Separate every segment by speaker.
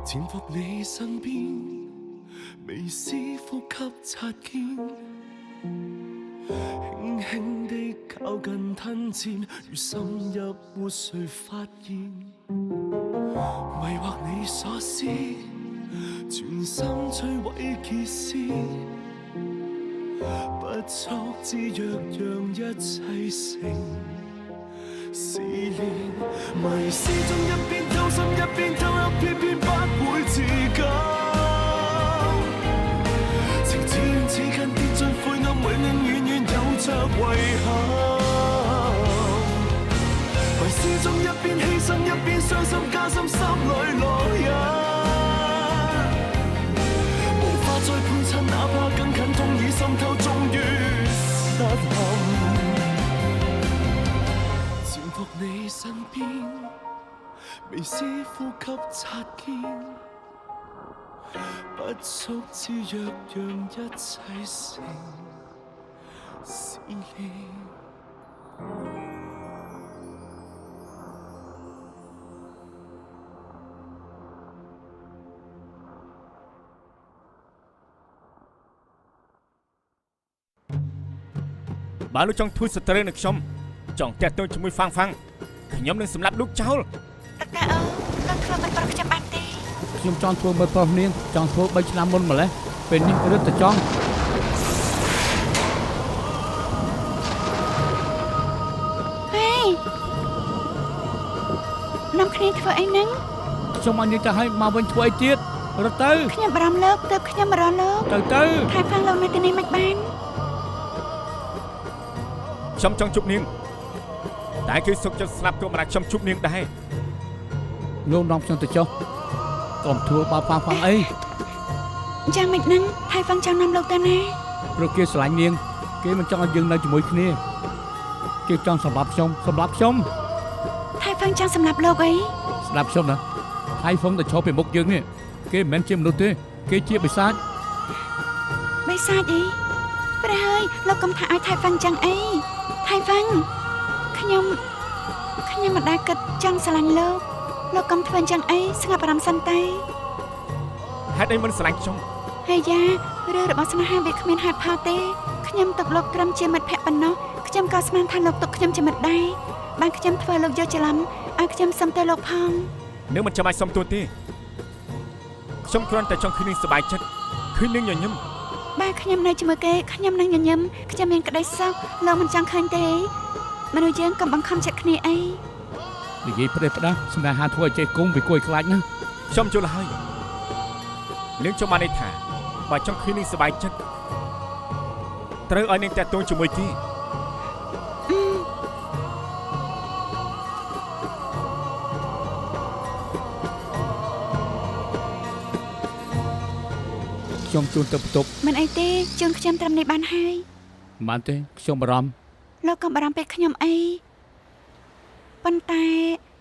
Speaker 1: 潛伏你身邊，微絲呼吸擦肩，輕輕地靠近吞佔，如深入活誰發現，迷惑你所思，全心摧毀結絲，不速之若讓一切成試煉，迷思中一邊偷心一邊偷泣，偏偏不會自禁。情似遠似近，跌進灰暗，永永遠遠有着遺憾。迷思中一邊犧牲一邊傷心，加深心裏烙印。無法再判親，哪怕更近，痛已滲透，終於失陷。伏你身邊，微絲呼吸擦肩，不速之若讓一切成試煉。
Speaker 2: បើលោកចង់ធ្វើសត្រូវនឹងខ្ញុំចង់តាក់ទងជាមួយហ្វាំងខ្ញុំនឹងសម្លាប់លោកចោល
Speaker 3: តើលោកធ្វើមិនប្រុសខ្ញុំបានទេ
Speaker 4: ខ្ញុំចង់ធ្វើមើលប្រុសនាងចង់ធ្វើ3ឆ្នាំមុនម្លេះពេលនេះរឹតតែចង់
Speaker 3: ហេនាំគ្នាធ្វើអីហ្នឹង
Speaker 4: ខ្ញុំមកនិយាយទៅឲ្យមកវិញធ្វើអីទៀតរត់ទៅ
Speaker 3: ខ្ញុំបារម្ភលោកទើបខ្ញុំមករកលោក
Speaker 4: ទៅ
Speaker 3: ថែហ្វាំងលោកនៅទីនេះមិនបាន
Speaker 2: ខ្ញុំចង់ជួបនាងតែគឺសុកចិត្តស្លាប់ទៅម្ដងខ្ញុំជួបនាងដែរ
Speaker 4: លោកនាំខ្ញុំទៅចុះកុំធ្វើបាបហ្វាំងអី
Speaker 3: យ៉ាងម៉េចហ្នឹងថៃហ្វាំងចង់នាំលោកទៅណា
Speaker 4: ព្រោះគេស្រឡាញ់នាងគេមិនចង់ឲ្យយើងនៅជាមួយគ្នាគេចង់សម្លាប់ខ្ញុំ
Speaker 3: ថៃហ្វាំងចង់សម្លាប់លោកអី
Speaker 4: ស្ដាប់ខ្ញុំណាថៃហ្វាំងទៅឈរពីមុខយើងនេះគេមិនមែនជាមនុស្សទេគេជាបិសាច
Speaker 3: អីព្រះហើយលោកកុំថាឲ្យថៃហ្វាំងចឹងអីថៃហ្វាំងខ្ញុំមិនដែលគិតចង់ស្រឡាញ់លោកកុំធ្វើចឹងអីស្ងប់អារម្មណ៍សិនទៅ
Speaker 2: ហេតុអីមិនស្រឡាញ់ខ្ញុំ
Speaker 3: ហេយ៉ារឿងរបស់ស្នេហាវាគ្មានហេតុផលទេខ្ញុំទុកលោកត្រឹមជាមិត្តភក្តិប៉ុណ្ណោះខ្ញុំក៏ស្មានថាលោកទុកខ្ញុំជាមិត្តដែរបានខ្ញុំធ្វើលោកយកច្រឡំឲ្យខ្ញុំសុំទៅលោកផង
Speaker 2: នឹងមិនចាំបាច់សុំទោសទេខ្ញុំគ្រាន់តែចង់ឃើញនាងសប្បាយចិត្តឃើញនាងញញឹម
Speaker 3: បាទខ្ញុំនៅជាមួយគេខ្ញុំនឹងញញឹមខ្ញុំមានក្តីសុខលោកមិនចង់ឃើញទេមនុស្សយើងកុំបង្ខំចិត្តគ្នាអី
Speaker 4: និយាយផ្ដេសផ្ដាស់ស្នេហាធ្វើឲ្យចេះគង់វាគួរឲ្យខ្លាចណា
Speaker 2: ខ្ញុំយល់ហើយនាងចង់បានន័យថាបើចង់ឃើញនាងសប្បាយចិត្តត្រូវឲ្យនាងតាក់ទងជាមួយគេ
Speaker 4: ខ្ញុំជូនទៅបន្ទប់
Speaker 3: មិនអីទេជូនខ្ញុំត្រឹមនេះបានហើយ
Speaker 4: បានទេខ្ញុំបារម្ភ
Speaker 3: លោកកុំបារម្ភពេកខ្ញុំអីប៉ុន្តែ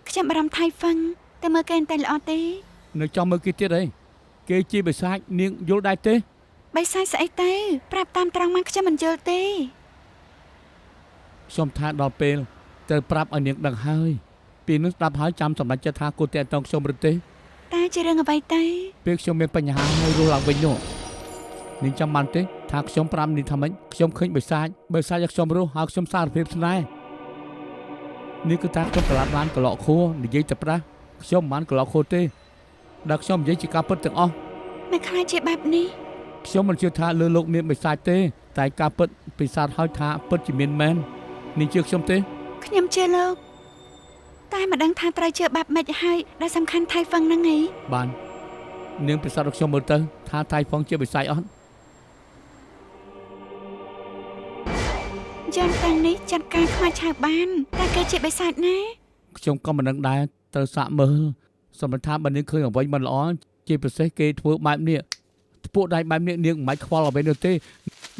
Speaker 3: ខ្ញុំបារម្ភថៃហ្វាំងតែមើលគេតែល្អទេ
Speaker 4: នៅចង់មើលគេទៀតអីគេជាបិសាចនាងយល់ដែរទេ
Speaker 3: បិសាចស្អីទៅប្រាប់តាមត្រង់មកខ្ញុំមិនយល់ទេ
Speaker 4: ខ្ញុំថាដល់ពេលត្រូវប្រាប់ឲ្យនាងដឹងហើយពេលនោះស្ដាប់ហើយចាំសម្រេចចិត្តថាគួរតែតងខ្ញុំឬទេ
Speaker 3: តែជារឿងអ្វីទៅ
Speaker 4: ពេលខ្ញុំមានបញ្ហាហើយរស់ឡើងវិញនោះនាងចាំបានទេថាខ្ញុំប្រាប់នាងថាម៉េចខ្ញុំឃើញបិសាចឲ្យខ្ញុំរស់ហើយខ្ញុំសារភាពស្នេហ៍នេះគឺថាខ្ញុំប្រឡាត់បានកន្លក់ខួរនិយាយតែប្រាស់ខ្ញុំមិនបានកន្លក់ខួរទេដែលខ្ញុំនិយាយជាការពិតទាំងអស់
Speaker 3: មិនខ្លាចជាបែបនេះ
Speaker 4: ខ្ញុំមិនជឿថាលើលោកមានបិសាចទេតែការពិតបិសាចឲ្យថាពិតជាមានមែននាងជឿខ្ញុំទេ
Speaker 3: ខ្ញុំជឿលោកតែមិនដឹងថាត្រូវជឿបែបម៉េចហើយដែលសំខាន់ថៃហ្វាំងហ្នឹងឯង
Speaker 4: បាននាងពិសាចរបស់ខ្ញុំមើលទៅថាថៃហ្វាំងជាបិសាចអត់
Speaker 3: យ៉ាងទាំងនេះចាត់ការខ្មាស់ឆៅបានតែគេជាបិសាចណា
Speaker 4: ខ្ញុំក៏មិនដឹងដែរត្រូវសាកមើលសម្រាប់ថាបើនាងឃើញអ្វីមិនល្អជាពិសេសគេធ្វើបែបនេះថ្ពួកដៃបែបនេះនាងមិនខ្វល់អ្វីនោះទេ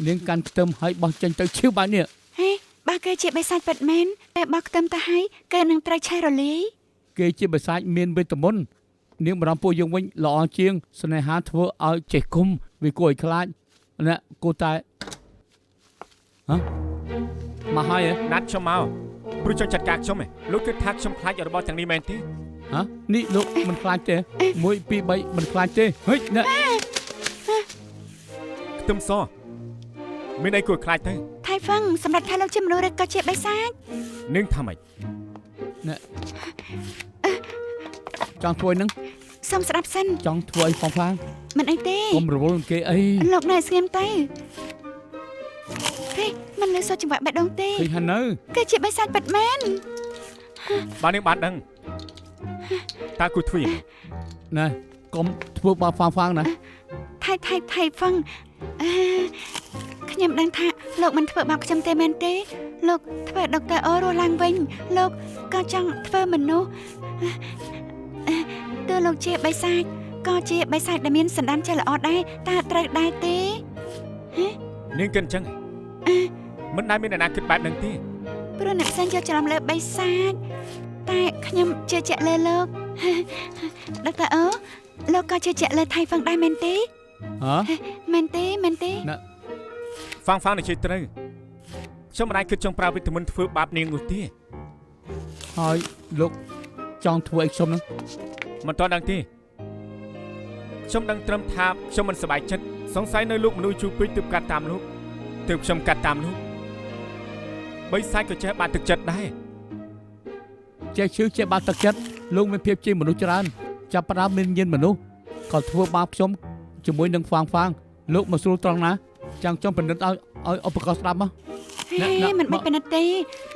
Speaker 4: នាងកាន់ខ្ទឹមហើយបោះចេញទៅឈឺបែបនេះ
Speaker 3: ហេបើគេជាបិសាចពិតមែនតែបោះខ្ទឹមទៅហើយគេនឹងត្រូវឆេះរលាយ
Speaker 4: គេជាបិសាចមានវេទមន្តនាងបារម្ភពួកយើងវិញល្អជាងស្នេហាធ្វើឲ្យចេះគុំ វាគួរឲ្យខ្លាចអ្នកគួរតែហ៎មកហើយហ៎
Speaker 2: ណាត់ខ្ញុំមកព្រោះចង់ចាត់ការខ្ញុំហ៎លោកគិតថាខ្ញុំខ្លាចរបស់ទាំងនេះមែនទេ
Speaker 4: ហ៎នេះលោកមិនខ្លាចទេ1 2 3មិនខ្លាចទេហិចអ្នក
Speaker 2: ខ្ទឹមសមានអីគួរខ្លាចទៅ
Speaker 3: ថៃហ្វឹងសម្រាប់ថាលោកជាមនុស្សឬក៏ជាបិសាច
Speaker 2: នឹងថាម៉េច
Speaker 4: ចង់ធ្វើនឹង
Speaker 3: សូមស្ដាប់សិន
Speaker 4: ចង់ធ្វើអីផងផង
Speaker 3: មិនអីទេ
Speaker 4: កុំរវល់គេអី
Speaker 3: លោកនៅស្ងៀមទៅទេមិនលើសូចង្វាក់បេះដូងទេ
Speaker 4: ឃើញហើយនៅ
Speaker 3: គឺជាបិសាចពិតមែន
Speaker 2: បាននឹងបានដឹងតើគួរធ្វើយ៉ាង
Speaker 4: ណែកុំធ្វើបាបហ្វាងណា
Speaker 3: ថៃហ្វឹងខ្ញុំដឹងថាលោកមិនធ្វើបាបខ្ញុំទេមែនទេលោកធ្វើដុកទ័រអូរស់ឡើងវិញលោកក៏ចង់ធ្វើមនុស្សទើលោកជាបិសាចក៏ជាបិសាចដែលមានសន្តានចេះល្អដែរតើត្រូវដែរទេ
Speaker 2: នាងគិតអញ្ចឹងមិនដែលមានអ្នកណាគិតបែបហ្នឹងទេ
Speaker 3: ព្រោះអ្នកផ្សេងយកច្រឡំលើបិសាចតែខ្ញុំជឿជាក់លើលោកដុកទ័រអូលោកក៏ជឿជាក់លើថៃហ្វឹងដែរមែនទេ
Speaker 4: ហ៎
Speaker 3: មែនទេ
Speaker 2: ហ្វាងនឹងជិះត្រូវខ្ញុំមិនអាចគិតចង់ប្រើវិតាមីនធ្វើបាបនាងនោះទេ
Speaker 4: ហើយលោកចង់ធ្វើអីខ្ញុំនឹង
Speaker 2: មិនតន់ដឹងទេខ្ញុំដឹងត្រឹមថាខ្ញុំមិនសប្បាយចិត្តសង្ស័យនៅលោកមនុស្សជួពេកទើបកាត់តាមលោកទើបខ្ញុំកាត់តាមលោកបីសាច់ក៏ចេះបាត់ទឹកចិត្តដែរ
Speaker 4: ចេះឈឺចេះបាត់ទឹកចិត្តលោកមានភាពជាមនុស្សច្រើនចាប់ផ្ដើមមានញៀនមនុស្សក៏ធ្វើបាបខ្ញុំជាមួយនឹងហ្វាងលោកមកស្រួលត្រង់ណាចាំខ្ញុំពិនិត្យឲ្យឧបករណ៍ស្ដាប់មក
Speaker 3: ហេមិនពិនិត្យទេ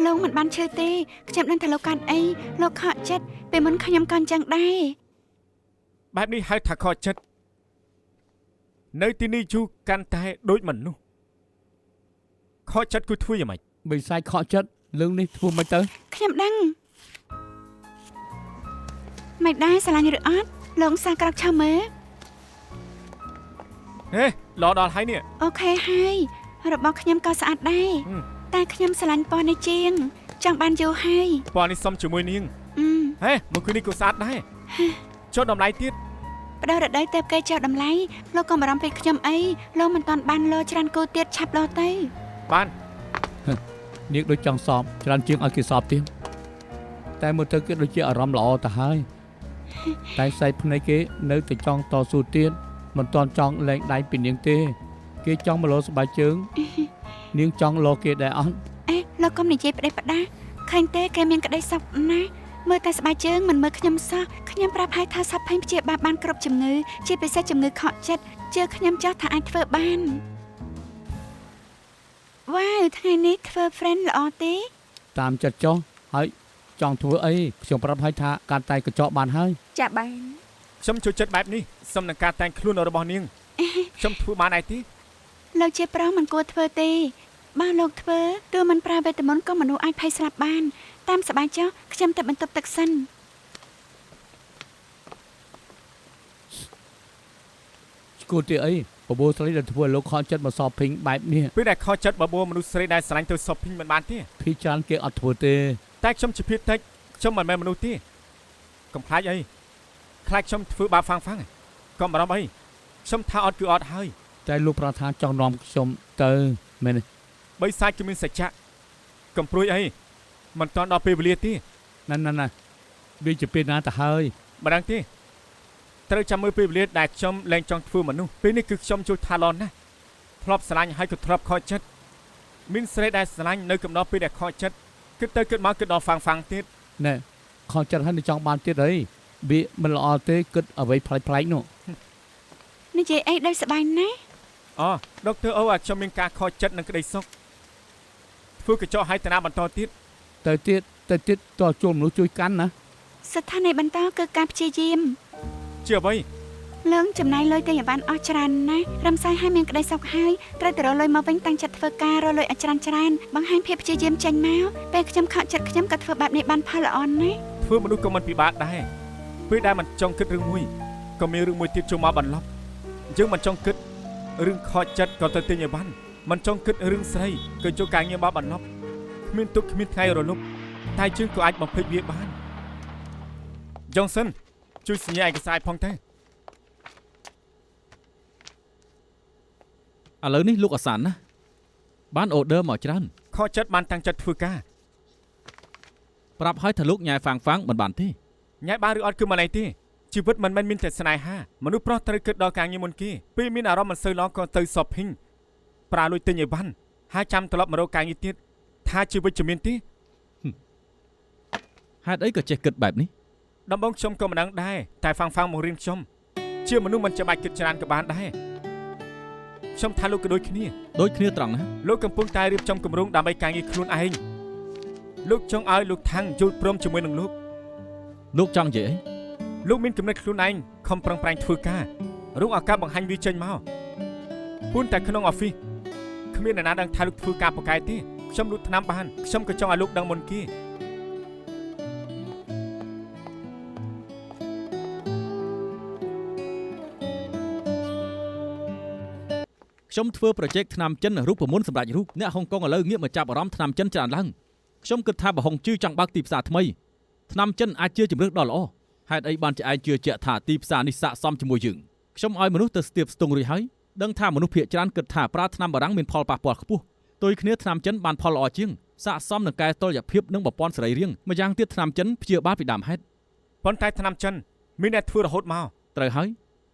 Speaker 3: លោកមិនបានឈឺទេខ្ញុំដឹងថាលោកកាត់អីលោកខកចិត្តពេលមុនខ្ញុំក៏អញ្ចឹងដែរ
Speaker 2: បែបនេះហៅថាខកចិត្តនៅទីនេះយូរកាន់តែដូចមនុស្សខកចិត្តគួរធ្វើយ៉ាងម៉េច
Speaker 4: បិសាចខកចិត្តរឿងនេះធ្វើមិនទៅ
Speaker 3: ខ្ញុំដឹងមិនដែរស្រឡាញ់ឬអត់លោកសាក្រោកឈើមើល
Speaker 2: ហេល្អដល់ហើយនេះ
Speaker 3: អូខេហើយរបស់ខ្ញុំក៏ស្អាតដែរតែខ្ញុំស្រឡាញ់ពណ៌នេះជាងចង់បានយូរហើយ
Speaker 2: ពណ៌នេះសុំជាមួយនាងហេមកគឺនេះក៏ស្អាតដែរចុះតម្លៃទៀត
Speaker 3: បដោរដូវទៅគេចោលតម្លៃលោកក៏បារម្ភពីខ្ញុំអីលោកមិនតាន់បានលោច្រើនគូទៀតឆាប់លោទៅ
Speaker 2: បាន
Speaker 4: នាងដូចចង់សອບច្រើនជាងឲ្យគេសອບទៀតតែមើលទៅគេដូចជាអារម្មណ៍ល្អទៅហើយតែផ្សែងភ្នែកគេនៅតែចង់តស៊ូទៀតមិនតាន់ចង់លែងដៃពីនាងទេគេចង់មកលោស្បែកជើងនាងចង់លោគេដែរអត់
Speaker 3: អេលោកកុំនិយាយផ្ដេសផ្ដាសឃើញទេគេមានក្តីសុខណាស់មើលតែស្បែកជើងមិនមើលខ្ញុំសោះខ្ញុំប្រាប់ឲ្យថាសពភ័យព្យាបាលបានគ្រប់ជំងឺជាពិសេសជំងឺខកចិត្តជឿខ្ញុំចោះថាអាចធ្វើបានវ៉ាវថ្ងៃនេះធ្វើ friend ល្អទេ
Speaker 4: តាមចិត្តចុះហើយចង់ធ្វើអីខ្ញុំប្រាប់ឲ្យថាការតែកញ្ចក់បានហើយ
Speaker 3: ចាបាន
Speaker 2: ខ្ញុំចូលចិត្តបែបនេះសំនឹងការតែងខ្លួនរបស់នាងខ្ញុំធ្វើបានហើយទេ
Speaker 3: លោកជាប្រុសមិនគួរធ្វើទេបើលោកធ្វើទោះមិនប្រើវេទមន្តក៏មនុស្សអាចភ័យស្លាប់បានតាមសប្បាយចុះខ្ញុំទៅបន្ទប់ទឹកសិន
Speaker 4: គួរទីអីបបោស្រីដែលធ្វើលោកខកចិត្តមកសອບភីងបែបនេះ
Speaker 2: ពេលដែលខកចិត្តបបួលមនុស្សស្រីដែលស្រឡាញ់ទៅសពភីងមិនបានទេ
Speaker 4: ភីច្រើនគេអត់ធ្វើទេ
Speaker 2: តែខ្ញុំជាភាគតិចខ្ញុំមិនមែនមនុស្សទេកុំខ្លាចអីខ្លាចខ្ញុំធ្វើបាបហ្វាងកុំបារម្ភអីខ្ញុំថាអត់គឺអត់ហើយ
Speaker 4: តែលោកប្រធានចង់នាំខ្ញុំទៅមែនទេ
Speaker 2: បីសាច់គឺមានសច្ចៈកុំព្រួយអីមិនតាន់ដល់ពេលវេលាទេ
Speaker 4: ណាវាជាពេលណាទៅហើយ
Speaker 2: មិនដឹងទេត្រូវចាំមើលពេលវេលាដែលខ្ញុំលែងចង់ធ្វើមនុស្សពេលនេះគឺខ្ញុំចូលថាឡនណាស់ធ្លាប់ស្រឡាញ់ហើយក៏ធ្លាប់ខកចិត្តមានស្រីដែលស្រឡាញ់នៅកំណត់ពេលដែលខកចិត្តគិតទៅគិតមកគិតដល់ហ្វាងទៀត
Speaker 4: ណែខកចិត្តហើយនឹងចង់បានទៀតអីវាមិនល្អទេគិតអ្វីប្លែកនោះ
Speaker 3: និយាយអីដោយសប្បាយណាស់
Speaker 2: អូដុកទ័រអូឲ្យខ្ញុំមានការខកចិត្តនិងក្តីសុខធ្វើកញ្ចក់ឲ្យតាណាបន្តទៀត
Speaker 4: ទៅទៀតតើជួលមនុស្សជួយកាន់ណា
Speaker 3: ស្ថានភាពបន្តគឺការព្យាយាម
Speaker 2: ជាអ្វី
Speaker 3: លោកចំណាយលុយទៅអីវ៉ាន់អស់ច្រើនណាស់រំសាយឲ្យមានក្តីសុខហើយត្រូវទៅរកលុយមកវិញតាំងចិត្តធ្វើការរកលុយឲ្យច្រើនបង្ហាញភាពព្យាយាមចេញមកពេលខ្ញុំខកចិត្តខ្ញុំក៏ធ្វើបែបនេះបានផលល្អណាស់
Speaker 2: ធ្វើមនុស្សក៏មិនពិបាកដែរពេលដែលមិនចង់គិតរឿងមួយក៏មានរឿងមួយទៀតចូលមកបន្លប់យើងមិនចង់គិតរឿងខកចិត្តក៏ទៅទិញអីវ៉ាន់មិនចង់គិតរឿងស្រីក៏ចូលការងារមកបន្លប់គ្មានទុកគ្មានថ្ងៃរលប់តែយើងក៏អាចបំភ្លេចវាបានយ៉ុងសិនជួយសញ្ញាឯកសារផងទៅ
Speaker 5: ឥឡូវនេះលោកអាសានណាបានអូដឺមកច្រើន
Speaker 2: ខកចិត្តបានតាំងចិត្តធ្វើការ
Speaker 5: ប្រាប់ឲ្យថាលោកញ៉ែហ្វាំងមិនបានទេ
Speaker 2: ញ៉ៃបានឬអត់គឺមិនអីទេជីវិតមិនមែនមានតែស្នេហាមនុស្សប្រុសត្រូវគិតដល់ការងារមុនគេពេលមានអារម្មណ៍មិនសូវល្អក៏ទៅសອບហ៊ីងប្រើលុយទិញអីវ៉ាន់ហើយចាំត្រឡប់មករកការងារទៀតថាជីវិតជាមានទេ
Speaker 5: ហេតុអីក៏ចេះគិតបែបនេះ
Speaker 2: ដំបងខ្ញុំក៏មិនដឹងដែរតែហ្វាំងមករៀនខ្ញុំជាមនុស្សមិនចាំបាច់គិតច្រើនក៏បានដែរខ្ញុំថាលោកក៏ដូចគ្នា
Speaker 5: ដូចគ្នាត្រង់ណា
Speaker 2: លោកកំពុងតែរៀបចំគម្រោងដើម្បីការងារខ្លួនឯងលោកចង់ឲ្យលោកថាំងយល់ព្រមជាមួយនឹងលោក
Speaker 5: លោកចង់និយាយអី
Speaker 2: លោកមានគំនិតខ្លួនឯងខំប្រឹងប្រែងធ្វើការរកឱកាសបង្ហាញវាចេញមកពួនតែក្នុងអอฟហ្វិសគ្មានអ្នកណាដឹងថាលោកធ្វើការបកកែទេខ្ញុំលូតថ្នាំបានខ្ញុំក៏ចង់ឲ្យលោកដឹងមុនគេ
Speaker 5: ខ្ញុំធ្វើប្រជែកថ្នាំចិនរូបមន្តសម្រាប់រូបអ្នកហុងកុងឥឡូវងាកមកចាប់អារម្មណ៍ថ្នាំចិនច្រើនឡើងខ្ញុំគិតថាបើហុងជឺចង់បើកទីផ្សារថ្មីថ្នាំចិនអាចជាជម្រើសដ៏ល្អហេតុអីបានជាឯងជឿជាក់ថាទីផ្សារនេះស័ក្តិសមជាមួយយើងខ្ញុំឲ្យមនុស្សទៅស្ទាបស្ទង់រួចហើយដឹងថាមនុស្សភាគច្រើនគិតថាប្រើថ្នាំបារាំងមានផលប៉ះពាល់ខ្ពស់ទោយគ្នាថ្នាំចិនបានផលល្អជាងស័ក្តិសមនឹងកែតុល្យភាពនិងប្រព័ន្ធសរីរាង្គម្យ៉ាងទៀតថ្នាំចិនព្យាបាលពីដើមហេតុ
Speaker 2: ប៉ុន្តែថ្នាំចិនមានអ្នកធ្វើរហូតមក
Speaker 5: ត្រូវហើយ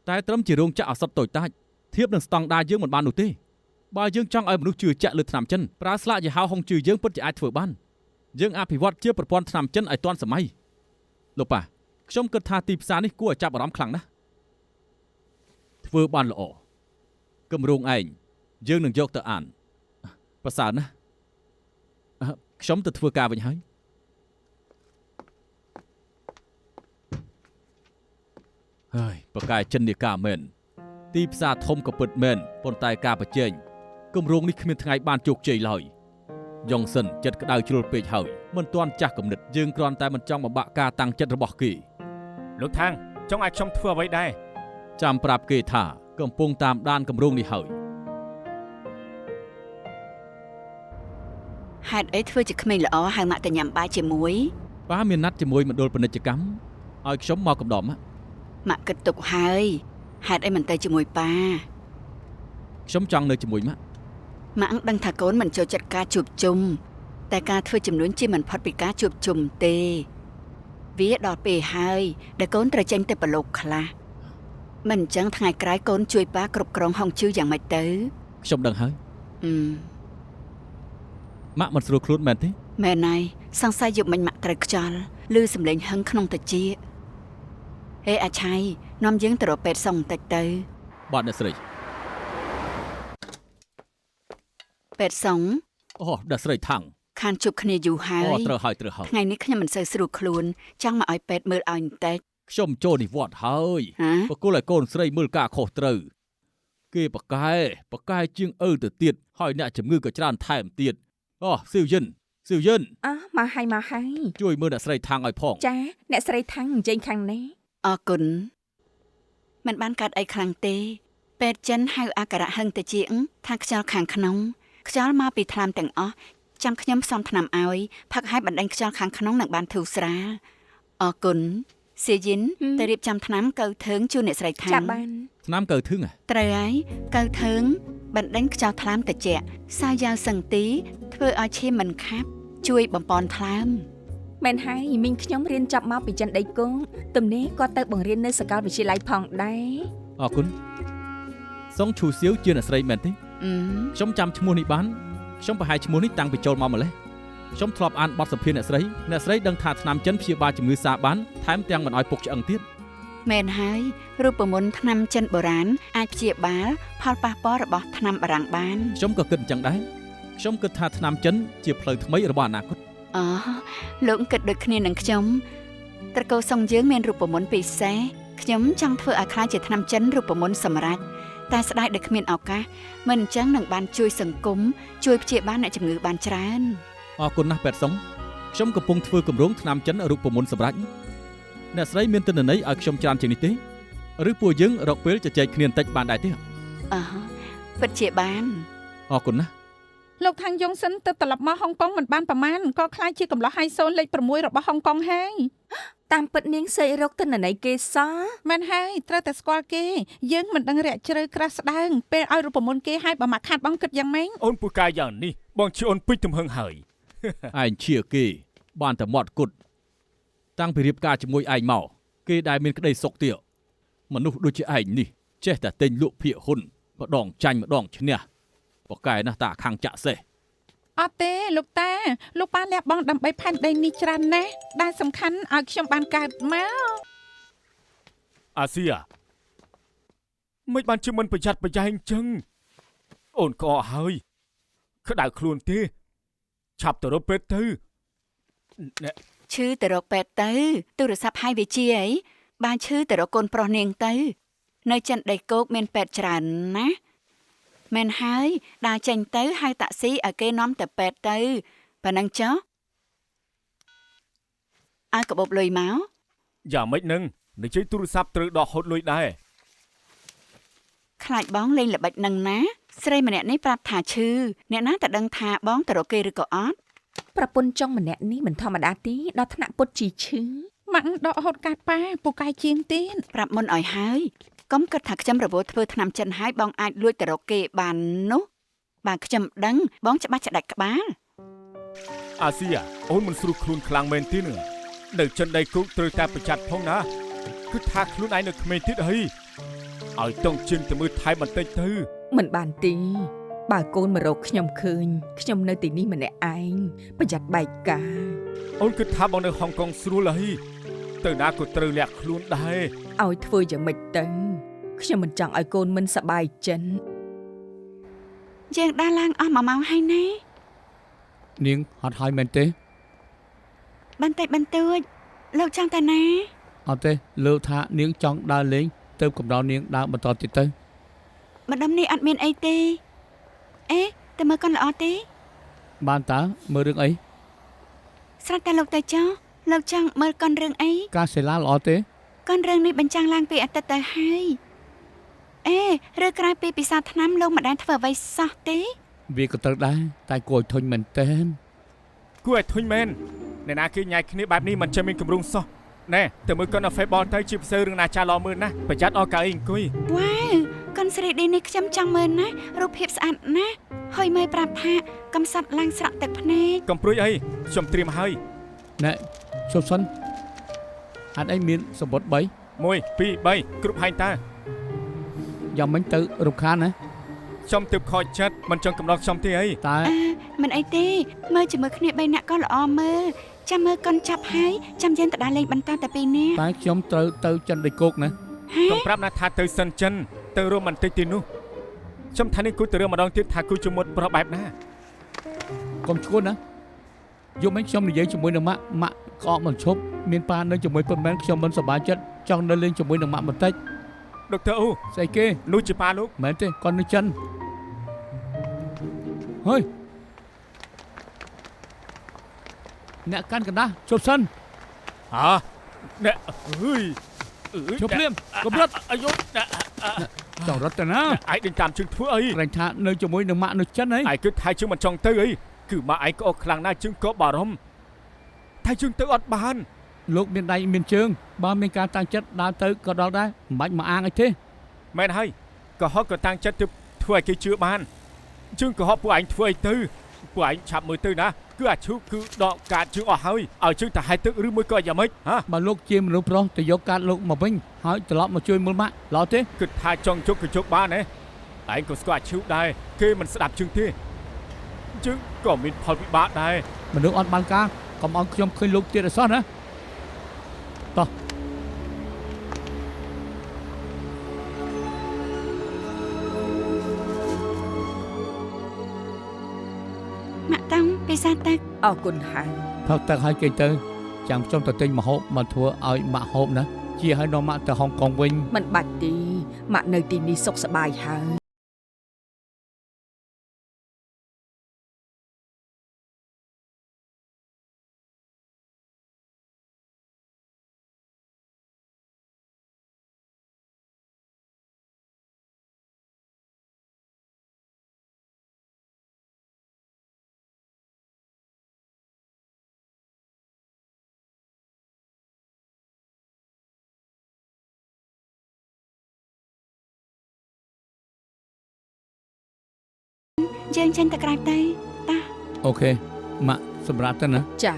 Speaker 5: តែត្រឹមជារោងចក្រឱសថតូចតាចធៀបនឹងស្តង់ដារយើងមិនបាននោះទេបើយើងចង់ឲ្យមនុស្សជឿជាក់លើថ្នាំចិនប្រើស្លាកយីហោហុងជឿយើងពិតជាអាចធ្វើបានយើងអភិវឌ្ឍជាប្រព័ន្ធថ្នាំចិនឲ្យទាន់សម័យលោកប៉ាខ្ញុំគិតថាទីផ្សារនេះគួរឲ្យចាប់អារម្មណ៍ខ្លាំងណាស់ធ្វើបានល្អគម្រោងឯងយើងនឹងយកទៅអានប្រសើរណាស់ខ្ញុំទៅធ្វើការវិញហើយហើយប្រកែចិននីកាមែនទីផ្សារធំក៏ពិតមែនប៉ុន្តែការប្រជែងគម្រោងនេះគ្មានថ្ងៃបានជោគជ័យឡើយយ៉ុងសិនចិត្តក្តៅជ្រុលពេកហើយមិនទាន់ចាស់គំនិតយើងគ្រាន់តែមិនចង់បំបាក់ការតាំងចិត្តរបស់គេ
Speaker 2: លោកថាំងចង់ឲ្យខ្ញុំធ្វើអ្វីដែរ
Speaker 5: ចាំប្រាប់គេថាកំពុងតាមដានគម្រោងនេះហើយ
Speaker 3: ហេតុអីធ្វើជាក្មេងល្អហៅម៉ាក់ទៅញ៉ាំបាយជាមួយ
Speaker 5: ប៉ាមានណាត់ជាមួយមណ្ឌលពាណិជ្ជកម្មឲ្យខ្ញុំមកកំដរម៉ាក់
Speaker 3: ម៉ាក់គិតទុកហើយហេតុអីមិនទៅជាមួយប៉ា
Speaker 5: ខ្ញុំចង់នៅជាមួយម៉ាក់
Speaker 3: ម៉ាក់ដឹងថាកូនមិនចូលចិត្តការជួបជុំតែការធ្វើចំនួនជាមិនផុតពីការជួបជុំទេវាដល់ពេលហើយដែលកូនត្រូវចេញទៅប្រឡូកខ្លះមិនអញ្ចឹងថ្ងៃក្រោយកូនជួយប៉ាគ្រប់គ្រងហុងជឺយ៉ាងម៉េចទៅ
Speaker 5: ខ្ញុំដឹងហើយ
Speaker 3: ម៉ាក់
Speaker 5: ម៉ាក់មិនស្រួលខ្លួនមែនទេ
Speaker 3: មែនហើយសង្ស័យយប់មិញម៉ាក់ត្រូវខ្យល់ឮសំឡេងហឹងក្នុងត្រចៀកហេអាឆៃនាំយើងទៅរកពេទ្យសង្ឃបន្តិចទៅ
Speaker 5: បាទអ្នកស្រី
Speaker 3: ពេទ្យសង្ឃ
Speaker 5: អូអ្នកស្រីថាំង
Speaker 3: ខានជួបគ្នាយូរហើ
Speaker 5: អូ
Speaker 3: យ
Speaker 5: ត្រូវហើយ
Speaker 3: ថ្ងៃនេះខ្ញុំមិនសូវស្រួលខ្លួនចង់មកឲ្យពេទ្យមើលឲ្យបន្តិច
Speaker 5: ខ្ញុំចូលនិវត្តន៍ហើយ
Speaker 3: ហ៎
Speaker 5: បកគលឲ្យកូនស្រីមើលការខុសត្រូវគេបកកែជាងឪទៅទៀតហើយអ្នកជំងឺក៏ច្រើនថែមទៀតអូស៊ីវយិន
Speaker 6: មកហើយ
Speaker 5: ជួយមើលអ្នកស្រីថាំងឲ្យផង
Speaker 6: ចាអ្នកស្រីថាំងអញ្ជើញខាងនេះ
Speaker 3: អរគុណមិនបានកាត់អីខ្លាំងទេពេទ្យចិនហៅអាការៈហឹងតិចថាខ្យល់ខាងក្នុងខ្យល់មកពីថ្នាំទាំងអស់ចាំខ្ញុំផ្សំថ្នាំឲ្យផឹកឲ្យបណ្ដេញខ្យល់ខាងក្នុងនឹងបានធូរស្រាលអរគុណសៀយិនទៅរៀបចំថ្នាំកៅធើងជូនអ្នកស្រីថាំង
Speaker 6: ចាបាន
Speaker 5: ថ្នាំកើធឹង
Speaker 3: ត្រូវហើយកៅធើងបណ្ដេញខ្យល់ថ្លើមតិចសាយ៉ាវសឹងទីធ្វើឲ្យឈាមមិនខាប់ជួយបំពន់ថ្លើម
Speaker 6: មែនហើយមីងខ្ញុំរៀនចប់មកពីចិនដីគោកទំនេរគាត់ទៅបង្រៀននៅសាកលវិទ្យាល័យផងដែរ
Speaker 5: អរគុណសុងឈូសៀវជាអ្នកស្រីមែនទេ ខ្ញុំចាំឈ្មោះនេះបានខ្ញុំប្រហែលឈ្មោះនេះតាំងពីចូលមកម្លេះខ្ញុំធ្លាប់អានបទសម្ភាសន៍អ្នកស្រីដឹងថាថ្នាំចិនព្យាបាលជំងឺសាបានថែមទាំងមិនឲ្យពុកឆ្អឹងទៀត
Speaker 3: មែនហើយរូបមន្តថ្នាំចិនបុរាណអាចព្យាបាលផលប៉ះពាល់របស់ថ្នាំបារាំងបាន
Speaker 5: ខ្ញុំក៏គិតអញ្ចឹងដែរខ្ញុំគិតថាថ្នាំចិនជាផ្លូវថ្មីរបស់អនាគត
Speaker 3: អូលោកគិតដូចគ្នានឹងខ្ញុំត្រកូលសុងយើងមានរូបមន្តពិសេសខ្ញុំចង់ធ្វើឲ្យខ្លាចជាថ្នាំចិនរូបមន្តសម្រាប់តែស្ដាយដែលគ្មានឱកាសមិនអញ្ចឹងនឹងបានជួយសង្គមជួយព្យាបាលអ្នកជំងឺបានច្រើន
Speaker 5: អរគុណណាស់ពេទ្យសុងខ្ញុំកំពុងធ្វើគម្រោងថ្នាំចិនរូបមន្តសម្រាប់អ្នកស្រីមានទិន្នន័យឲ្យខ្ញុំច្រើនជាងនេះទេឬពួកយើងរកពេលជជែកគ្នាបន្តិចបានដែរទេ
Speaker 3: ពិតជាបាន
Speaker 5: អរគុណណាស់
Speaker 7: លោកខាងយ៉ុងសិនទៅត្រឡប់មកហុងកុងមិនបានប្រមាណក៏ខ្លាចជាកំឡោះហៃសូនលេខ6របស់ហុងកុងហើយ
Speaker 6: តាមពិតនាងសេករកទិន្នន័យគេសោះ
Speaker 7: មិនហើយត្រូវតែស្គាល់គេយើងមិនដឹងរាក់ជ្រៅក្រាស់ស្ដើងពេលឲ្យរូបមន្តគេឲ្យបើមកខាត់បងគិតយ៉ាងម៉េច
Speaker 2: អូនពូកែយ៉ាងនេះបងជាអូនពេញទំហឹងហើយ
Speaker 5: ឯងជាគេបានតែមាត់គត់តាំងពីរៀបការជាមួយឯងមកគេដែលមានក្តីសុខទៀតមនុស្សដូចជាឯងនេះចេះតែទិញលក់ភាគហ៊ុនម្ដងចាញ់ម្ដងឈ្នះបកកែណាស់តាខាងចាក់សេះ
Speaker 7: អត់ទេលោកតាលោកប៉ាលះបងដើម្បីផែនដីនេះច្រើនណាស់ដែលសំខាន់ឲ្យខ្ញុំបានកើតមក
Speaker 2: អាស៊ីយ៉ាមិនបានជាមិនប្រយ័ត្នប្រយែងចឹងអូនក៏អស់ហើយក្តៅខ្លួនទេឆាប់ទៅរកពេទ្យទៅណែ
Speaker 3: ឈឺទៅរកពេទ្យទៅទូរស័ព្ទឲ្យវាជាអីបានឈឺទៅរកកូនប្រុសនាងទៅនៅចិនដីគោកមានពេទ្យច្រើនណាមែនហើយដើរចេញទៅហៅតាក់ស៊ីឲ្យគេនាំទៅពេទ្យទៅប៉ណ្ណឹងចុះឲ្យកបបលុយមក
Speaker 2: យ៉ាងម៉េចនឹងនិយាយទូរស័ព្ទត្រូវដកហូតលុយដែរ
Speaker 3: ខ្លាចបងលេងល្បិចនឹងណាស្រីម្នាក់នេះប្រាប់ថាឈឺអ្នកណាតែដឹងថាបងទៅរកគេឬក៏អត់
Speaker 6: ប្រពន្ធចុងម្នាក់នេះមិនធម្មតាទេដល់ថ្នាក់ពុតជីឈឺ
Speaker 7: ម៉ាក់ដកហូតកាត់ប៉ាពូកែជាងទៀត
Speaker 3: ប្រាប់មុនឲ្យហើយកុំគិតថាខ្ញុំរវល់ធ្វើថ្នាំចិនហើយបងអាចលួចទៅរកគេបាននោះបើខ្ញុំដឹងបងច្បាស់ច្បាច់ក្បាល
Speaker 2: អាស៊ីយ៉ាអូនមិនស្រួលខ្លួនខ្លាំងមែនទេនឹងនៅចិនដីគោកត្រូវតែប្រយ័ត្នផងណាគឺថាខ្លួនឯងនៅក្មេងទៀតអីឲ្យតង់ជិនទៅមើលថែបន្តិចទៅ
Speaker 6: មិនបានទេបើកូនមករកខ្ញុំឃើញខ្ញុំនៅទីនេះម្នាក់ឯងប្រយ័ត្នបែកការ
Speaker 2: អូនគិតថាបងនៅហុងកុងស្រួលអីទៅណាក៏ត្រូវលាក់ខ្លួនដែរ
Speaker 6: ឲ្យធ្វើយ៉ាងម៉េចទៅខ្ញុំមិនចង់ឲ្យកូនមិនសប្បាយចិត្ត
Speaker 3: យើងដើរឡើងអស់1ម៉ោងហើយណា
Speaker 4: នាងហត់ហើយមែនទេ
Speaker 3: បន្តិចបន្តួចលោកចង់ទៅណា
Speaker 4: អត់ទេលើថានាងចង់ដើរលេងទៅកម្ដៅនាងដើរបន្តទៀតទៅ
Speaker 3: ម្ដុំនេះអត់មានអីទេអេតែមើលកូនល្អទេ
Speaker 4: បានតើមើលរឿងអី
Speaker 3: ស្រេចតែលោកទៅចុះលោកចង់មើលកូនរឿងអី
Speaker 4: ការសិលាល្អទេ
Speaker 3: កូនរឿងនេះបញ្ចាំងឡើងពីអតីតទៅហើយអេឬក្រោយពីពិសាថ្នាំលោកម្ដាយធ្វើអ្វីសោះទេ
Speaker 4: វាក៏ត្រូវដែរតែគួរឲ្យធុញមែនតើ
Speaker 2: គួរឲ្យធុញមែនអ្នកណាគេញ៉ៃគ្នាបែបនេះមិនចេះមានគម្រោងសោះណែទៅមើលកូន Facebook ទៅជាផ្សេងរឿងណាចាល្អមើលណាប្រយ័ត្នអស់កៅអីអង្គុយ
Speaker 3: វ៉ាវកូនស្រីឌីនេះខ្ញុំចង់មើលណារូបភាពស្អាតណាស់ហើយមើលប្រាប់ថាកំសត់ឡើងស្រក់ទឹកភ្នែក
Speaker 2: កំព្រួយអីខ្ញុំត្រៀមហើយ
Speaker 4: ណែជប់សិនអត់អីមានសម្បត្តិ3
Speaker 2: 1 2 3គ្រប់ហើយតើ
Speaker 4: យ៉ាងមិញទៅរំខានណា
Speaker 2: ខ្ញុំទើបខកចិត្តមិនចង់កំដរខ្ញុំទេអី
Speaker 4: តើ
Speaker 3: មិនអីទេមើលជាមួយគ្នា3នាក់ក៏ល្អមើលចាំមើលកូនចាប់ហើយចាំយើងទៅដើរលេងបន្តតែ2នាក់
Speaker 4: តែខ្ញុំត្រូវទៅចិនដីគោកណា
Speaker 2: កុំប្រាប់ណាថាទៅសិនចិនទៅរ៉ូម៉ាន់ទិកទីនោះខ្ញុំថានេះគូទៅរឿងម្ដងទៀតថាគូជាមួយប្រុសបែបណា
Speaker 4: កុំឈួនណាយប់មិញខ្ញុំនិយាយជាមួយនឹងម៉ាក់ក៏អត់មិនឈប់មានប៉ានៅជាមួយប៉ុន្មានខ្ញុំមិនសប្បាយចិត្តចង់នៅលេងជាមួយនឹងម៉ាក់បន្តិច
Speaker 2: ដុកទ័រអូ
Speaker 4: ស្អីគេ
Speaker 2: នោះជាប៉ាលោក
Speaker 4: មែនទេគាត់នៅចិនហើយអ្នកកាន់កណ្ដាស់ជប់សិន
Speaker 2: ហ៎អ្នកអើយ
Speaker 4: ជប់ភ្លាមកម្រិត
Speaker 2: អាយុអ្នក
Speaker 4: ចង់រត់ទៅណា
Speaker 2: ឯងដេញតាមជើងធ្វើអី
Speaker 4: ក្រែងថានៅជាមួយនឹងម៉ាក់នៅចិនហី
Speaker 2: ឯងគិតថាជើងមិនចង់ទៅអីគឺម៉ាក់ឯងក៏អត់ខ្លាំងណាស់ជើងក៏បារម្ភថាជើងទៅអត់បាន
Speaker 4: លោកមានដៃមានជើងបើមានការតាំងចិត្តដើរទៅក៏ដល់ដែរមិនបាច់មកអាងអីទេ
Speaker 2: មែនហើយក៏ហត់ក៏តាំងចិត្តទៅធ្វើឲ្យគេជឿបានជើងក៏ហត់ពួកឯងធ្វើអីទៅពួកឯងឆាប់មើលទៅណាគឺអាឈូគឺដកកាតជើងអស់ហើយឲ្យជើងទៅហែកទឹកឬមួយក៏យ៉ាងម៉េចហ៎
Speaker 4: បើលោកជាមនុស្សប្រុសទៅយកកាតលោកមកវិញហើយត្រឡប់មកជួយមើលម៉ាក់ល្អទេ
Speaker 2: គិតថាចង់ជុកក៏ជុកបានហ៎ឯងក៏ស្គាល់អាឈូដែរគេមិនស្ដាប់ជើងទេជើងក៏មានផលវិបាកដែរ
Speaker 4: មនុស្សអត់បានការកុំឲ្យខ្ញុំឃើញលោកទៀតអសោះណាតោះ
Speaker 3: ម៉ាក់តាំងពិសាទឹក
Speaker 6: អរគុណហើយ
Speaker 4: ផឹកទឹកឲ្យគេទៅចាំខ្ញុំទៅទិញម្ហូបមកធ្វើឲ្យម៉ាក់ហូបណាជាឲ្យនាំម៉ាក់ទៅហុងកុងវិញ
Speaker 6: មិនបាច់ទេម៉ាក់នៅទីនេះសុខសប្បាយហើយ
Speaker 3: យើងចេញទៅក្រៅទៅតា
Speaker 4: អូខេម៉ាក់សម្រាប់ទៅណា
Speaker 6: ចា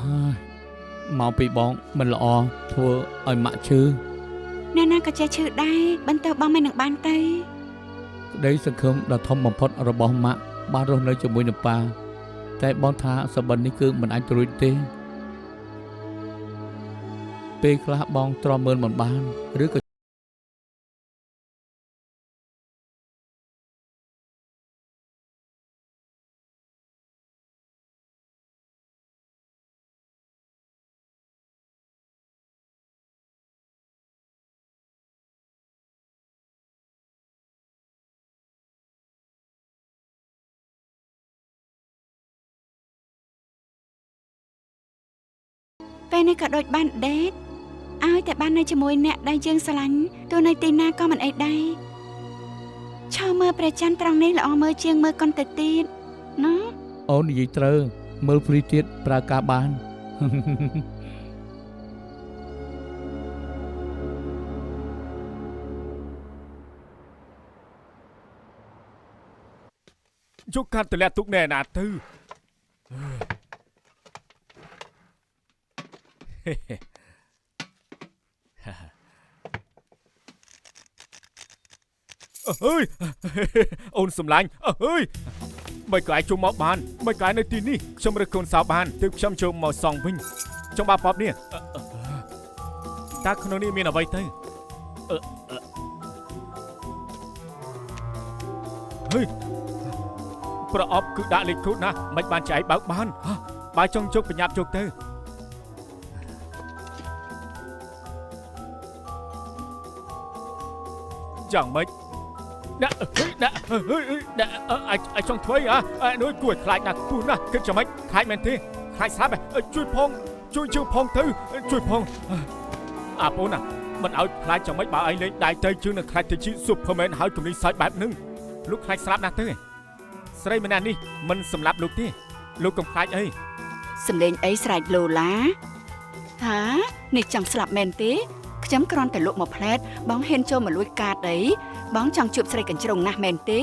Speaker 4: ហើយមកពីបងមិនល្អធ្វើឲ្យម៉ាក់ឈឺ
Speaker 3: អ្នកណាក៏ចេះឈឺដែរបន្តបងមិននឹងបានទៅ
Speaker 4: ក្តីសង្ឃឹមដ៏ធំបំផុតរបស់ម៉ាក់បានរស់នៅជាមួយនឹងប៉ាតែបងថាសប្តិនេះគឺមិនអាចរួចទេពេលខ្លះបងទ្រាំមើលមិនបានឬក៏
Speaker 3: ពេលនេះក៏ដូចបានដេតឲ្យតែបាននៅជាមួយអ្នកដែលយើងស្រឡាញ់ទោះនៅទីណាក៏មិនអីដែរឈរមើលព្រះច័ន្ទត្រង់នេះល្អមើលជាងមើលកុនទៅទៀតណា
Speaker 4: អូននិយាយត្រូវមើលព្រីទៀតប្រើការបាន
Speaker 2: យកកាត់ទម្លាក់ទុកណែណាទៅអើយអូនសំឡាញ់អើយមិនក៏អាចជុំមកបានមិនក៏នៅទីនេះខ្ញុំរើសកូនសៅបានទើបខ្ញុំចូលមកសងវិញចង់បាប៉បនេះតើក្នុងនេះមានអ្វីទៅហេប្រអប់គឺដាក់លេខកូដណាមិនបានចែកបើកបានបើចង់ជោគបញ្ញាប់ជោគទៅយ៉ាងម៉េចដាក់អាចចង់ធ្វើដូចគួរខ្លាចណាស់ពូណាគិតចាំម៉េចខ្លាចមែនទេខ្លាចស្លាប់ជួយផងជួយជើងផងទៅជួយផងអាពូណាមិនឲ្យខ្លាចចាំម៉េចបើឯងលេងដៃទៅជើងនឹងខ្លាចទៅជា Superman ហើយគំនិតសើចបែបហ្នឹងលោកខ្លាចស្លាប់ណាស់ទៅស្រីម្នាក់នេះមិនសម្លាប់លោកទេលោកកុំខ្លាចអី
Speaker 3: សំលេងអីស្រែកឡូឡាហានេះចង់ស្លាប់មែនទេខ្ញុំគ្រាន់តែលក់មកផ្លែតបងហ៊ានចូលមកលួចកាតអីបងចង់ជួបស្រីកញ្ជ្រងណាស់មែនទេ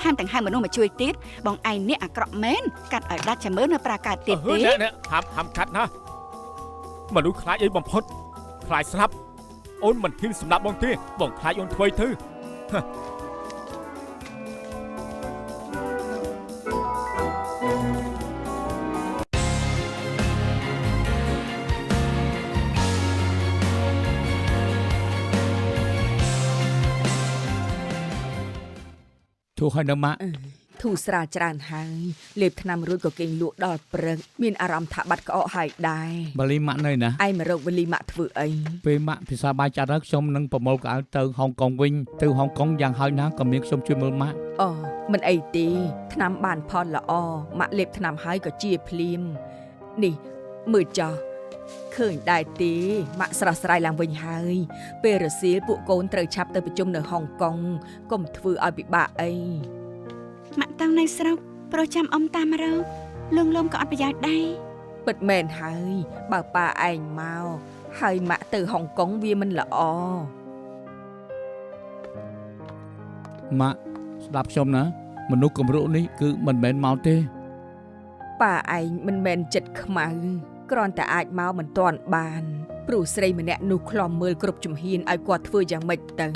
Speaker 3: ថែមទាំងហៅមនុស្សមកជួយទៀតបងឯងនេះអាក្រក់មែនកាត់ឲ្យដាច់ចាំមើលនៅប្រាកើតទៀតទេ
Speaker 2: ហាំកាត់ណាមនុស្សខ្លាចអីបំផុតខ្លាចស្លាប់អូនមិនហ៊ានសម្លាប់បងទេបងខ្លាចអូនធ្វើទៅ
Speaker 4: ធូរហើយនៅម៉ាក់
Speaker 6: ធូរស្រាលច្រើនហើយលេបថ្នាំរួចក៏គេងលក់ដល់ព្រឹកមានអារម្មណ៍ថាបាត់ក្អកហើយដែរ
Speaker 4: បាលីម៉ាក់នៅណា
Speaker 6: ឯងមករកវេលីម៉ាក់ធ្វើអី
Speaker 4: ពេលម៉ាក់ពិសាបាយចាត់ហើយខ្ញុំនឹងប្រមូលកៅអៅទៅហុងកុងវិញទៅហុងកុងយ៉ាងហើយណាក៏មានខ្ញុំជួយមើលម៉ាក់
Speaker 6: អូមិនអីទេថ្នាំបានផលល្អម៉ាក់លេបថ្នាំហើយក៏ជាភ្លាមនេះមើលចោះឃើញដែរទេម៉ាក់ស្រស់ស្រាយឡើងវិញហើយពេលរសៀលពួកកូនត្រូវឆាប់ទៅប្រជុំនៅហុងកុងកុំធ្វើឲ្យពិបាកអី
Speaker 3: ម៉ាក់តាំងនៅស្រុកប្រុសចាំអ៊ំតាមរកលងលំក៏អត់ប្រយោជន៍ដែរ
Speaker 6: ពិតមែនហើយបើប៉ាឯងមកហើយម៉ាក់ទៅហុងកុងវាមិនល្អ
Speaker 4: ម៉ាក់ស្ដាប់ខ្ញុំណាមនុស្សគំរុនេះគឺមិនមែនមកទេ
Speaker 6: ប៉ាឯងមិនមែនចិត្តខ្មៅគ្រាន់តែអាចមកមិនទាន់បានព្រោះស្រីម្នាក់នោះខ្លំមើលគ្រប់ជំហានឲ្យគាត់ធ្វើយ៉ាងម៉េចទៅ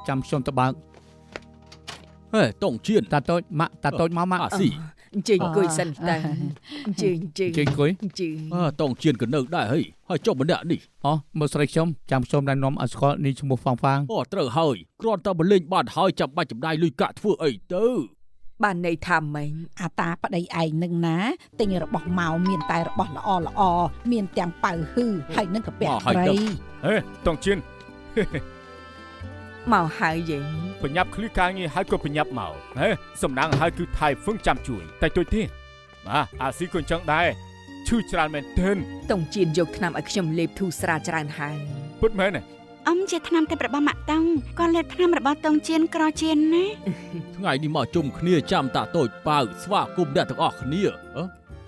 Speaker 4: ចាំខ្ញុំទៅបើក
Speaker 5: ហេតងជៀន
Speaker 4: តាតូចម៉ាក់តាតូចមកម៉ាក់
Speaker 5: អាស៊ី
Speaker 6: អញ្ជើញអង្គុយសិនទៅអញ្ជើញ
Speaker 4: ជើងអង្គុយ
Speaker 6: អញ្ជើញ
Speaker 5: តងជៀនក៏នៅដែរហើយចុះម្នាក់នេះ
Speaker 4: អូមើលស្រីខ្ញុំចាំខ្ញុំណែនាំឲ្យស្គាល់នេះឈ្មោះហ្វាងហ្វាង
Speaker 5: អូត្រូវហើយគ្រាន់តែបលេងបានហើយចាំបាច់ចំដាយលុយកាក់ធ្វើអីទៅ
Speaker 6: បានន័យថាម៉េច
Speaker 7: អាតាប្តីឯងនឹងណាទិញរបស់មកមានតែរបស់ល្អមានទាំងប៉ៅហ៊ឺហើយនឹងកាពះត្រី
Speaker 2: ហេតងជៀន
Speaker 6: មកហើយយី
Speaker 2: បញ្ញាប់ឃ្លីការងារហើយក៏បញ្ញាប់មកហេសំណាងហើយគឺថៃហ្វឹងចាំជួយតែទួយទេបាទអាស៊ីក៏អញ្ចឹងដែរឈឺច្រើនមែនទែន
Speaker 6: តុងជៀនយកថ្នាំឲ្យខ្ញុំលេបធូរស្រាលច្រើនហើយ
Speaker 2: ពិតមែនទេ
Speaker 3: អ៊ំជាថ្នាំតែរបស់ម៉ាក់តាំងគាត់លេបថ្នាំរបស់តុងជៀនក្រជៀនណា
Speaker 5: ថ្ងៃនេះមកជុំគ្នាចាំតាតូចប៉ៅស្វាគមន៍អ្នកទាំងអស់គ្នា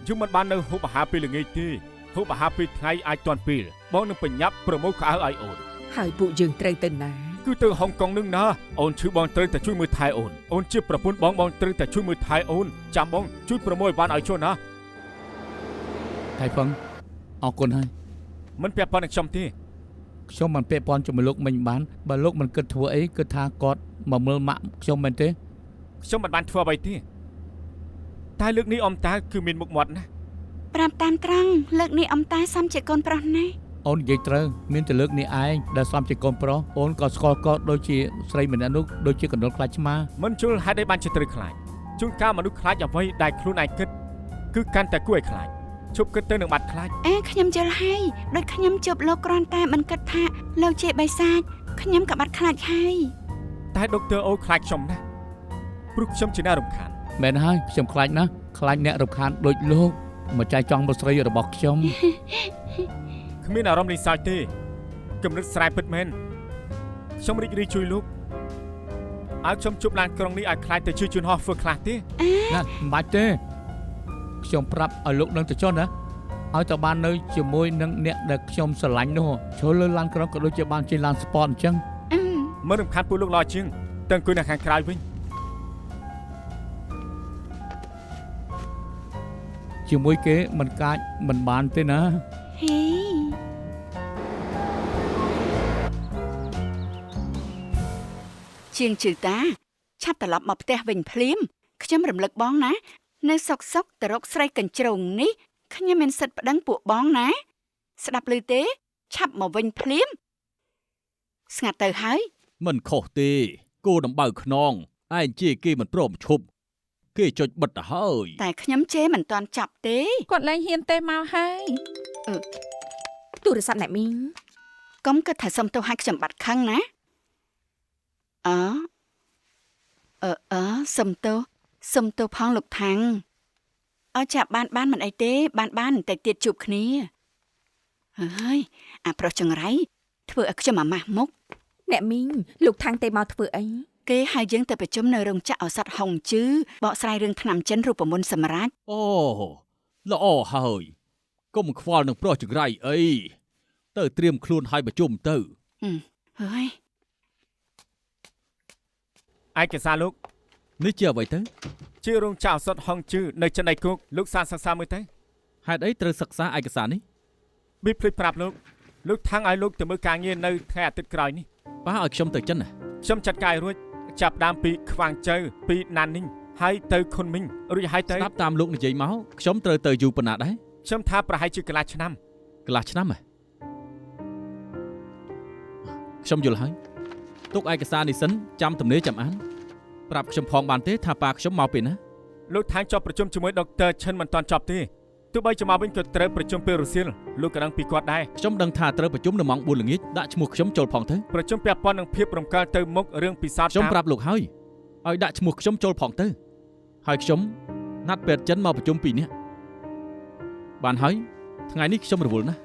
Speaker 2: យើងមិនបាននៅហូបអាហារពេលល្ងាចទេ ហូបអាហារពេលថ្ងៃអាចទាន់ពេលបងនឹងប្រញាប់ប្រមូលខោអាវឲ្យអូន
Speaker 6: ហើយពួកយើងត្រូវទៅណា
Speaker 2: គឺទៅហុងកុងនឹងណាអូនឈឺបងត្រូវតែជួយមើលថែអូនជាប្រពន្ធបងត្រូវតែជួយមើលថែអូនចាំបងជួយប្រមូលបានឲ្យជន់ណា
Speaker 4: ថៃហ្វឹងអរគុណហើយ
Speaker 2: មិនពាក់ព័ន្ធនឹងខ្ញុំទេ
Speaker 4: ខ្ញុំមិនពាក់ព័ន្ធជាមួយលោកមិញបានបើលោកមិនគិតធ្វើអីគិតថាគាត់មកមើលម៉ាក់ខ្ញុំមែនទេ
Speaker 2: ខ្ញុំមិនបានធ្វើអ្វីទេតែលើកនេះអមតាគឺមានមុខមាត់ណាស់
Speaker 3: ប្រាប់តាមត្រង់លើកនេះអំតាសំជាកូនប្រុសណាស់
Speaker 4: អូននិយាយត្រូវមានតែលើកនេះឯងដែលសំជាកូនប្រុសអូនក៏ស្គាល់គាត់ដូចជាស្រីម្នាក់នោះដូចជាកណ្ដុរខ្លាចឆ្មា
Speaker 2: មិនជុលហេតុអីបានជាត្រូវខ្លាចជួនកាលមនុស្សខ្លាចអ្វីដែលខ្លួនឯងគិតគឺកាន់តែគួរឲ្យខ្លាចជប់គិតទៅនឹងបាត់ខ្លាច
Speaker 3: អេខ្ញុំយល់ហើយដូចខ្ញុំជប់លោកគ្រាន់តែមិនគិតថាលោកជាបិសាចខ្ញុំក៏បាត់ខ្លាចហើយ
Speaker 2: តែដុកទ័រអូខ្លាចខ្ញុំណាស់ព្រោះខ្ញុំជាអ្នករំខាន
Speaker 4: មែនហើយខ្ញុំខ្លាចណាស់ខ្លាចអ្នករំខានដូចលោកមកចែកចង់មកស្រីរបស់ខ្ញុំ
Speaker 2: គ្មានអារម្មណ៍នេះសើចទេគំនិតស្រែពិតមែនខ្ញុំរីករាយជួយលោកឲ្យខ្ញុំជប់ឡានក្រុងនេះឲ្យខ្លាចទៅជឿជឿនហោះធ្វើខ្លះទេ
Speaker 4: ណាមិនបាច់ទេខ្ញុំប្រាប់ឲ្យលោកនឹងទៅចុះណាឲ្យតើបាននៅជាមួយនឹងអ្នកដែលខ្ញុំស្រឡាញ់នោះចូលលើឡានក្រុងក៏ដូចជាបានជិះឡានស្ពតអញ្ចឹង
Speaker 2: មិនរំខានពួកលោកល្អជាងតែអង្គុយនៅខាងក្រៅវិញ
Speaker 4: ជាមួយគេមិនកាចមិនបានទេណា
Speaker 3: ហេជាងជឺតាឆាប់ត្រឡប់មកផ្ទះវិញភ្លាមខ្ញុំរំលឹកបងណានៅសុកទៅរកស្រីកញ្ជ្រោងនេះខ្ញុំមានសិទ្ធិប្តឹងពួកបងណាស្ដាប់ឮទេឆាប់មកវិញភ្លាមស្ងាត់ទៅហើយ
Speaker 5: មិនខុសទេគោដំបៅខ្នងឯងជាគេមិនព្រមឈប់គេចុចបិទទៅហើយ
Speaker 3: តែខ្ញុំជេរមិនទាន់ចាប់ទេ
Speaker 7: គាត់លែងហ៊ានទេមកហើយ
Speaker 6: ទូរស័ព្ទអ្នកមីង
Speaker 3: កុំគិតថាសុំទោសឲ្យខ្ញុំបាត់ខឹងណាសុំទោសផងលោកថាំងអើចាបានមិនអីទេបានតែទៀតជួបគ្នាហើយអាប្រុសចង្រៃធ្វើឲ្យខ្ញុំអាម៉ាស់មុខ
Speaker 6: អ្នកមីងលោកថាំងទេមកធ្វើអី
Speaker 3: គេហៅយើងទៅប្រជុំនៅរោងចក្រឱសថហុងជឺបកស្រាយរឿងថ្នាំចិនរូបមន្តសម្រាប់
Speaker 5: អូល្អហើយកុំខ្វល់នឹងប្រុសចង្រៃអីទៅត្រៀមខ្លួនឲ្យប្រជុំទៅ
Speaker 3: ហើយ
Speaker 2: ឯកសារលោក
Speaker 5: នេះជាអ្វីទៅ
Speaker 2: ជារោងចក្រឱសថហុងជឺនៅចិនដៃគោកលោកសាសិក្សាមើលទៅ
Speaker 5: ហេតុអីត្រូវសិក្សាឯកសារនេះ
Speaker 2: ប៊ីភ្លេចប្រាប់លោកថាំងឲ្យលោកទៅមើលការងារនៅថ្ងៃអាទិត្យក្រោយនេះ
Speaker 5: ប៉ាឲ្យខ្ញុំទៅចិនណា
Speaker 2: ខ្ញុំចាត់ការរួចចាប់ដើមពីខ្វាងជើពីណាននីងហើយទៅខុនមីងរួចហើយទៅ
Speaker 5: ស្ដាប់តាមលោកនិយាយមកខ្ញុំត្រូវទៅយូរប៉ុណ្ណាដែរ
Speaker 2: ខ្ញុំថាប្រហែលជាកន្លះឆ្នាំ
Speaker 5: កន្លះឆ្នាំហ៎ខ្ញុំយល់ហើយទុកឯកសារនេះសិនចាំទំនេរចាំអានប្រាប់ខ្ញុំផងបានទេថាប៉ាខ្ញុំមកពេលណា
Speaker 2: លោកថាំងជាប់ប្រជុំជាមួយដុកទ័រឈិនមិនទាន់ចប់ទេទោះបីជាមកវិញក៏ត្រូវប្រជុំពេលរសៀលលោកក៏ដឹងពីគាត់ដែរ
Speaker 5: ខ្ញុំដឹងថាត្រូវប្រជុំនៅម៉ោង 4 ល្ងាចដាក់ឈ្មោះខ្ញុំចូលផងទៅ
Speaker 2: ប្រជុំពាក់ព័ន្ធនឹងភាពរំកិលទៅមុខរឿងពិសោធន៍
Speaker 5: ខ្ញុំប្រាប់លោកហើយឲ្យដាក់ឈ្មោះខ្ញុំចូលផងទៅហើយខ្ញុំណាត់ពេទ្យចិនមកប្រជុំ2នាក់បានហើយថ្ងៃនេះខ្ញុំរវល់ណាស់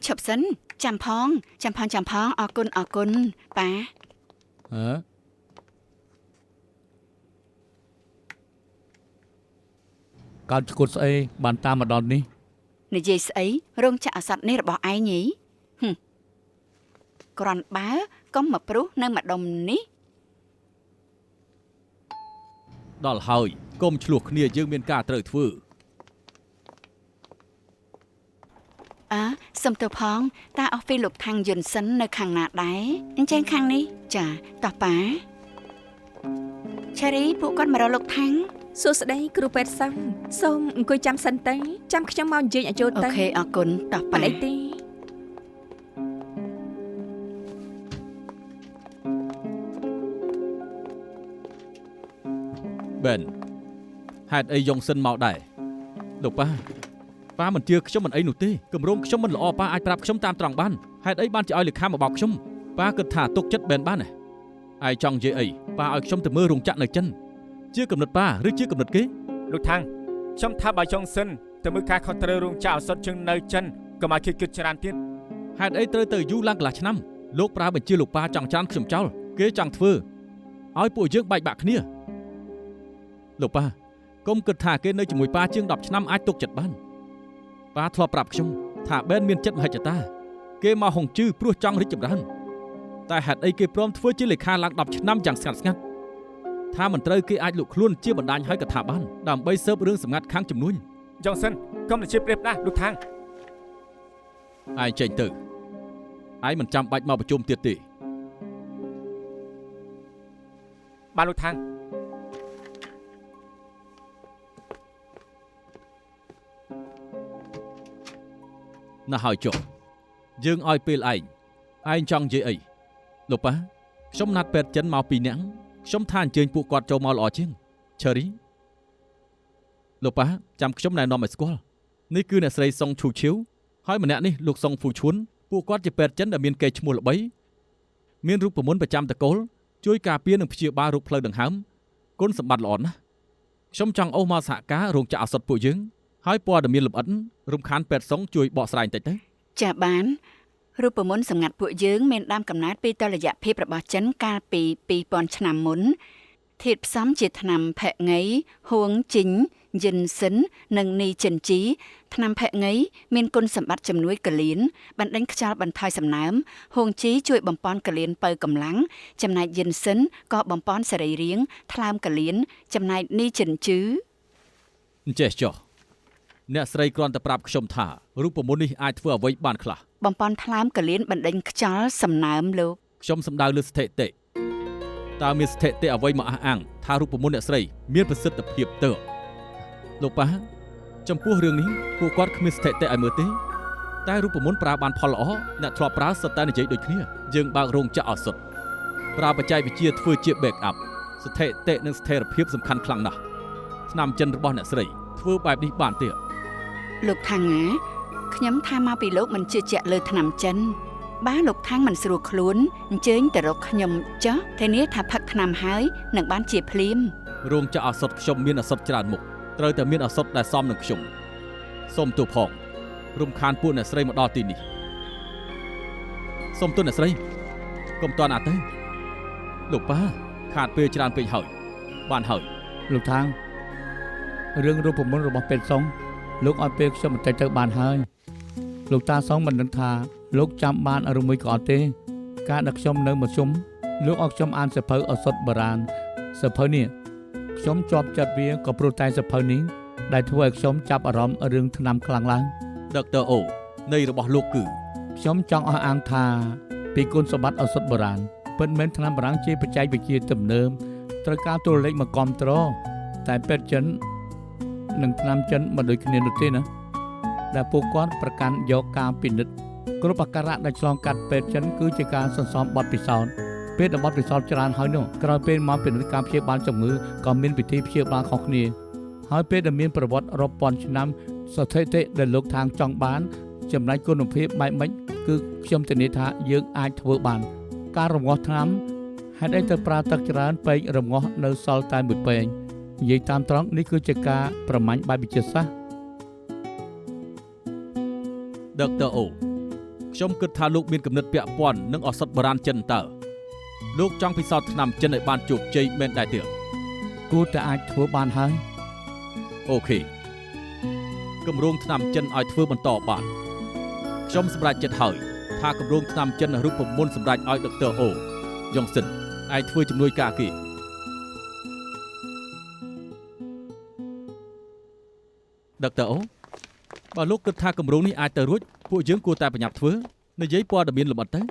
Speaker 3: ឈប់សិនចាំផងអរគុណប៉ា
Speaker 4: ហ៎កើតឈុតស្អីបានតាមមកដល់នេះ
Speaker 3: និយាយស្អីរោងចក្រឱសថនេះរបស់ឯងញីគ្រាន់បើកុំមកព្រុសនៅម្ដុំនេះ
Speaker 5: ដល់ហើយកុំឆ្លោះគ្នាយើងមានការត្រូវធ្វើ
Speaker 3: សុំទោសផងតាអស់ពីលោកថាំងយុនសិននៅខាងណាដែរអញ្ចឹងខាងនេះចាតោះប៉ាឆេរីពួកគាត់មករកលោកថាំង
Speaker 6: សួស្ដីគ្រូពេទ្យសឹងសូមអង្គុយចាំសិនទៅចាំខ្ញុំមកនិយាយឲ្យចូល
Speaker 3: អូ
Speaker 6: ទៅ
Speaker 3: ខេអរគុណតោះ
Speaker 6: បា
Speaker 3: ប៉ា
Speaker 6: នអីទេ
Speaker 5: បែនហេតុអីយ៉ុងសិនមកដែរលោកប៉ាមិនជឿខ្ញុំមិនអីនោះទេគម្រោងខ្ញុំមិនល្អប៉ាអាចប្រាប់ខ្ញុំតាមត្រង់បានហេតុអីបានជាឲ្យលេខាមកបោកខ្ញុំប៉ាគិតថាទុកចិត្តបែនបានឯងចង់និយាយអីប៉ាឲ្យខ្ញុំទៅមើលរោងចក្រនៅចិនជាកំណត់ប៉ាឬជាកំណត់គេ
Speaker 2: លោកថាំង ខ្ញុំថាបើចង់សិនទៅមើលការខុសត្រូវរោងចក្រឱសថជើងនៅចិនក៏មកគិតច្រើនទៀត
Speaker 5: ហេតុអីត្រូវទៅយូរឡើងកន្លះឆ្នាំលោកប្រើបញ្ជាលោកប៉ាចង់ច្រានខ្ញុំចោលគេចង់ធ្វើឲ្យពួកយើងបែកបាក់គ្នាលោកប៉ាកុំគិតថាគេនៅជាមួយប៉ាជាង10ឆ្នាំអាចទុកចិត្តបានប៉ាធ្លាប់ប្រាប់ខ្ញុំថាបែនមានចិត្តមហិច្ឆតាគេមកហុងជឺព្រោះចង់រីកចម្រើនតែហេតុអីគេព្រមធ្វើជាលេខាឡើង10ឆ្នាំយ៉ាងស្ងាត់ស្ងាត់ថាមិនត្រូវគេអាចលក់ខ្លួនជាបណ្ដាញឲ្យកថាបានដើម្បីស៊ើបរឿងសម្ងាត់ខាងជំនួញ
Speaker 2: ចង់សិនកុំទៅជាប្រៀបណាលោកថាង
Speaker 5: ឯងចេញទៅឯងមិនចាំបាច់មកប្រជុំទៀតទេ
Speaker 2: បាទលោកថាង
Speaker 5: ណាស់ហើយចុះយើងឲ្យពេលឯងចង់និយាយអីលោកប៉ាខ្ញុំណាត់ពេទ្យចិនមក2នាក់ខ្ញុំថាអញ្ជើញពួកគាត់ចូលមកល្អជាង Cherry លោកប៉ាចាំខ្ញុំណែនាំឲ្យស្គាល់នេះគឺអ្នកស្រីសុងឈូឈៀវហើយម្នាក់នេះលោកសុងហ្វូឈួនពួកគាត់ជាពេទ្យចិនដែលមានកេរ្តិ៍ឈ្មោះល្បីមានរូបមន្តប្រចាំតកូលជួយការពារនិងព្យាបាលរោគផ្លូវដង្ហើមគុណសម្បត្តិល្អណាស់ខ្ញុំចង់អូសមកសហការរោងចក្រឱសថពួកយើងហើយព័ត៌មានលម្អិតរំខានពេទ្យសុងជួយបកស្រាយបន្តិចទៅ
Speaker 3: ចាបានរូបមន្តសម្ងាត់ពួកយើងមានដើមកំណើតពីតលយៈភាពរបស់ចិនកាលពី 2000 ឆ្នាំមុនធាតុផ្សំជាថ្នាំផេងីហួងជីងយិនសិននិងនីចិនជីថ្នាំផេងីមានគុណសម្បត្តិជំនួយកលៀនបណ្ដេញខ្យល់បន្ថយសំណើមហួងជីជួយបំប៉នកលៀនបើកម្លាំងចំណែកយិនសិនក៏បំប៉នសរីរាង្គថ្លើមកលៀនចំណែកនីចិនជឺ
Speaker 5: អញ្ចេះចុះអ្នកស្រីគ្រាន់តែប្រាប់ខ្ញុំថារូបមន្តនេះអាចធ្វើអ្វីបានខ្លះ
Speaker 3: បំប៉នថ្លើមកលៀនបណ្ដេញខ្យល់សំណើមលោក
Speaker 5: ខ្ញុំសំដៅលើស្ថិតិតើមានស្ថិតិអ្វីមកអះអាងថារូបមន្តអ្នកស្រីមានប្រសិទ្ធភាពទៅលោកប៉ាចំពោះរឿងនេះពួកគាត់គ្មានស្ថិតិឲ្យមើលទេតែរូបមន្តប្រើបានផលល្អអ្នកធ្លាប់ប្រើសុទ្ធតែនិយាយដូចគ្នាយើងបើករោងចក្រឱសថប្រើបច្ចេកវិទ្យាធ្វើជា backup ស្ថិតិនិងស្ថិរភាពសំខាន់ខ្លាំងណាស់ថ្នាំចិនរបស់អ្នកស្រីធ្វើបែបនេះបានទេ
Speaker 3: លោកថាំងណាខ្ញុំថាមកពីលោកមិនជឿជាក់លើថ្នាំចិនបើលោកថាំងមិនស្រួលខ្លួនអញ្ជើញទៅរកខ្ញុំចុះធានាថាផឹកថ្នាំហើយនឹងបានជាភ្លាម
Speaker 5: រោងចក្រឱសថខ្ញុំមានឱសថច្រើនមុខត្រូវតែមានឱសថដែលសមនឹងខ្ញុំសូមទោសផងរំខានពួកអ្នកស្រីមកដល់ទីនេះសូមទោសអ្នកស្រីកុំតន់អាទៅលោកប៉ាខាតពេលច្រើនពេកហើយបានហើយ
Speaker 4: លោកថាងរឿងរូបមន្តរបស់ពេទ្យសុងលោកឲ្យពេលខ្ញុំបន្តិចទៅបានហើយលោកតាសុងមិនដឹងថាលោកចាំបានឬមួយក៏អត់ទេការដែលខ្ញុំនៅមធ្យមលោកឲ្យខ្ញុំអានសៀវភៅឱសថបុរាណសៀវភៅនេះខ្ញុំជាប់ចិត្តវាក៏ព្រោះតែសៀវភៅនេះដែលធ្វើឲ្យខ្ញុំចាប់អារម្មណ៍រឿងថ្នាំខ្លាំងឡើង
Speaker 5: Dr. O នៃរបស់លោកគឺ
Speaker 4: ខ្ញុំចង់អះអាងថាពីគុណសម្បត្តិឱសថបុរាណពិតមែនថ្នាំបារាំងជាបច្ចេកវិទ្យាទំនើបត្រូវការទូរលេខមកគ្រប់គ្រងតែពេទ្យចិននិងថ្នាំចិនមិនដូចគ្នានោះទេណាដែលពួកគាត់ប្រកាន់យកការពិនិត្យគ្រប់អាការៈដែលឆ្លងកាត់ពេទ្យចិនគឺជាការសន្សំបទពិសោធន៍ពេលដែលបទពិសោធន៍ច្រើនហើយនោះក្រោយពេលមកពិនិត្យការព្យាបាលជំងឺក៏មានវិធីព្យាបាលខុសគ្នាហើយពេលដែលមានប្រវត្តិរាប់ពាន់ឆ្នាំស្ថិតិដែលលោកថាងចង់បានចំណែកគុណភាពបែបម៉េចគឺខ្ញុំធានាថាយើងអាចធ្វើបានការរងាស់ថ្នាំហេតុអីទៅប្រើទឹកច្រើនពេករងាស់នៅសល់តែមួយពែងនិយាយតាមត្រង់នេះគឺជាការប្រមាញ់បែបវិទ្យាសាស្ត្រ
Speaker 5: Dr. O ខ្ញុំគិតថាលោកមានគំនិតពាក់ព័ន្ធនឹងឱសថបុរាណចិនតើលោកចង់ពិសោធន៍ថ្នាំចិនឲ្យបានជោគជ័យមែនដែរទេ
Speaker 4: គួរតែអាចធ្វើបានហើយ
Speaker 5: អូខេគម្រោងថ្នាំចិនឲ្យធ្វើបន្តបានខ្ញុំសម្រេចចិត្តហើយថាគម្រោងថ្នាំចិនរូបមន្តសម្រាប់ឲ្យ Dr. O យ៉ុងសិនឯងធ្វើជំនួយការគេ Dr. O បើលោកគិតថាគម្រោងនេះអាចទៅរួចពួកយើងគួរតែប្រញាប់ធ្វើនិយាយព័ត៌មានលម្អិតទៅ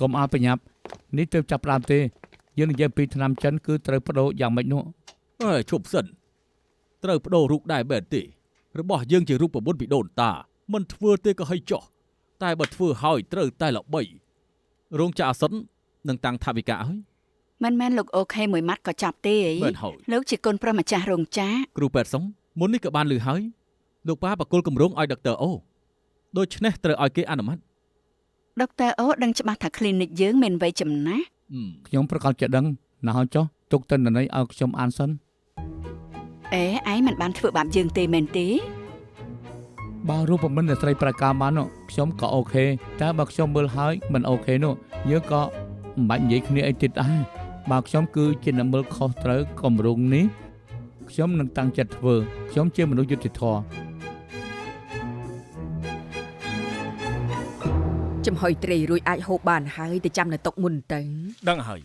Speaker 4: កុំឲ្យប្រញាប់នេះទៅចាប់ផ្ដើមទេយើងនិយាយពីថ្នាំចិនគឺត្រូវបដូរយ៉ាងម៉េចនោះ
Speaker 5: អើយឈប់សិនត្រូវបដូររូបដែរបែបទេរបស់យើងជារូបមន្តពីដូនតាមិនធ្វើទេក៏ហីចុះតែបើធ្វើហើយត្រូវតែល្បីរោងចក្រឱសថនឹងតាំងថវិកាឲ្យ
Speaker 3: មិនមែនលោកអូខេមួយម៉ាត់ក៏ចាប់ទេអី
Speaker 5: មែនហើយ
Speaker 3: លោកជាកូនប្រុសម្ចាស់រោងចក្រ
Speaker 5: គ្រូពេទ្យសុងមុននេះក៏បានឮហើយលោកប៉ាបកគលគម្រោងឲ្យ Dr. O ដូច្នេះត្រូវឲ្យគេអនុម័ត
Speaker 3: ដុកទ័រអូដឹងច្បាស់ថា clinic យើងមានវ័យចំណាស់
Speaker 4: ខ្ញុំប្រកាសជាដឹងណាស់ហើយចុះទុកទិន្នន័យឲ្យខ្ញុំអានសិន
Speaker 3: អេឯងមិនបានធ្វើបាបយើងទេមែនទេ
Speaker 4: បើរូបមន្តអ្នកស្រីប្រកាសបាននោះខ្ញុំក៏អូខេតែបើខ្ញុំមើលហើយមិនអូខេនោះយើងក៏មិនបាច់និយាយគ្នាអីទៀតដែរបើខ្ញុំគឺជាអ្នកមើលខុសត្រូវគម្រោងនេះខ្ញុំនឹងតាំងចិត្តធ្វើខ្ញុំជាមនុស្សយុត្តិធម៌
Speaker 6: ចំហុយត្រីរួចអាចហូបបានហើយទៅចាំនៅតុមុនទៅ
Speaker 2: ដឹងហើយ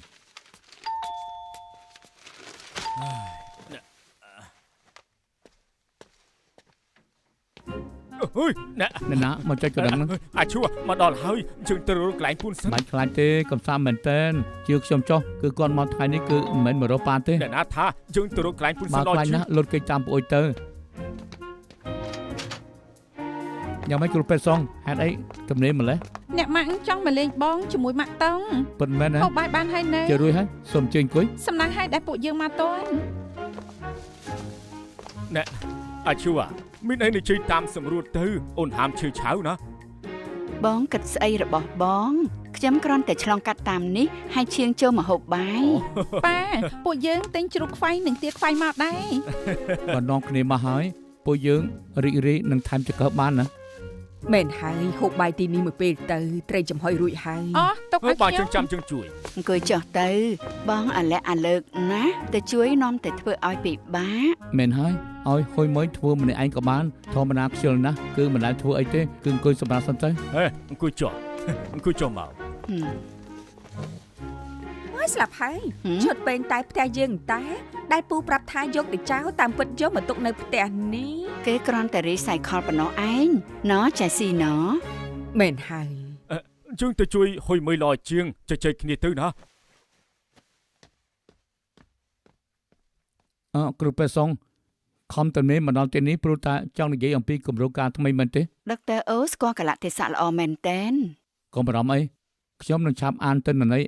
Speaker 2: អើយណែ
Speaker 4: អ្នកណាមកចុចកណ្ដឹងហ្នឹង
Speaker 2: អាឈួរមកដល់ហើយយើងទៅរកកន្លែងពូនសិន
Speaker 4: បាច់ខ្លាចទេកំសាន្តមែនតើជឿខ្ញុំចុះគឺគាត់មកថ្ងៃនេះគឺមិនមែនមករកប៉ាទេ
Speaker 2: អ្នកណាថាយើងទៅរកកន្លែងពូនសិ
Speaker 4: បើ
Speaker 2: នដល់
Speaker 4: ខ្លាច
Speaker 2: ជឿ
Speaker 4: ណាស់លុតគេតាមប្អូនទៅយ៉ាងម៉េចគ្រូពេទ្យសងហេតុអីទំនេរម្លេះ
Speaker 7: អ្នកម៉ាក់ចង់មកលេងបងជាមួយម៉ាក់តង់
Speaker 4: ពិតមែនណា
Speaker 7: ហូបបាយបានហើយណែ
Speaker 4: ជារួចហើយសូមអញ្ជើញអង្គុយ
Speaker 7: សំណាងហើយដែលពួកយើងមកតន់
Speaker 2: ណែអាឈួរមានអីនឹងជួយតាមសម្រួលទៅអូនហាមឈឺឆៅណា
Speaker 3: បងគិតស្អីរបស់បងខ្ញុំគ្រាន់តែឆ្លងកាត់តាមនេះហើយឈៀងចូលមកហូបបាយ
Speaker 7: ប៉ាពួកយើងទិញជ្រូកខ្វៃនិងទាខ្វៃមកដែរ
Speaker 4: បើនាំគ្នាមកហើយពួកយើងរីករាយនឹងថែមចង្កឹះបានណា
Speaker 6: មែនហើយហូបបាយទីនេះមួយពេលទៅត្រីចំហុយរួចហើយ
Speaker 7: អូទុក
Speaker 2: ហើ
Speaker 7: ឲ្យ
Speaker 2: យបើ
Speaker 7: ខ្ញុំ
Speaker 2: យើងចាំយើងជួយ
Speaker 3: អង្គុយចុះទៅបងអាឡែអាលើកណាទៅជួយនាំតែធ្វើឲ្យពិបាក
Speaker 4: មែនហើយឲ្យហុយមើលធ្វើម្នាក់ឯងក៏បានធម្មតាខ្ជិលណាស់គឺមិនដែលធ្វើអីទេគឺអង្គុយសម្រាប់សិនទៅ
Speaker 2: ហេអង្គុយចុះអង្គុយចុះមក
Speaker 6: ហើយស្លាប់ហើយឈុតពេងតែផ្ទះយើងតែដែលពូប្រាប់ថាយកទៅចោលតាមពិតយកមកទុកនៅផ្ទះនេះ
Speaker 3: គេគ្រាន់តែរីសាយខលប៉ុណ្ណោះឯងណចែស៊ីណ
Speaker 6: មែនហើយ
Speaker 2: យើងទៅជួយហុយមើលល្អជាងជជែកគ្នាទៅណា
Speaker 4: គ្រូពេទ្យសងខំទំនេរមកដល់ទីនេះព្រោះតែចង់និយាយអំពីគម្រោងការថ្មីមែនទេ
Speaker 3: ដុកទ័រអូស្គាល់កលៈទេសៈល្អមែនតែន
Speaker 4: កុំបារម្ភអីខ្ញុំនឹងឆាប់អានទិន្នន័យ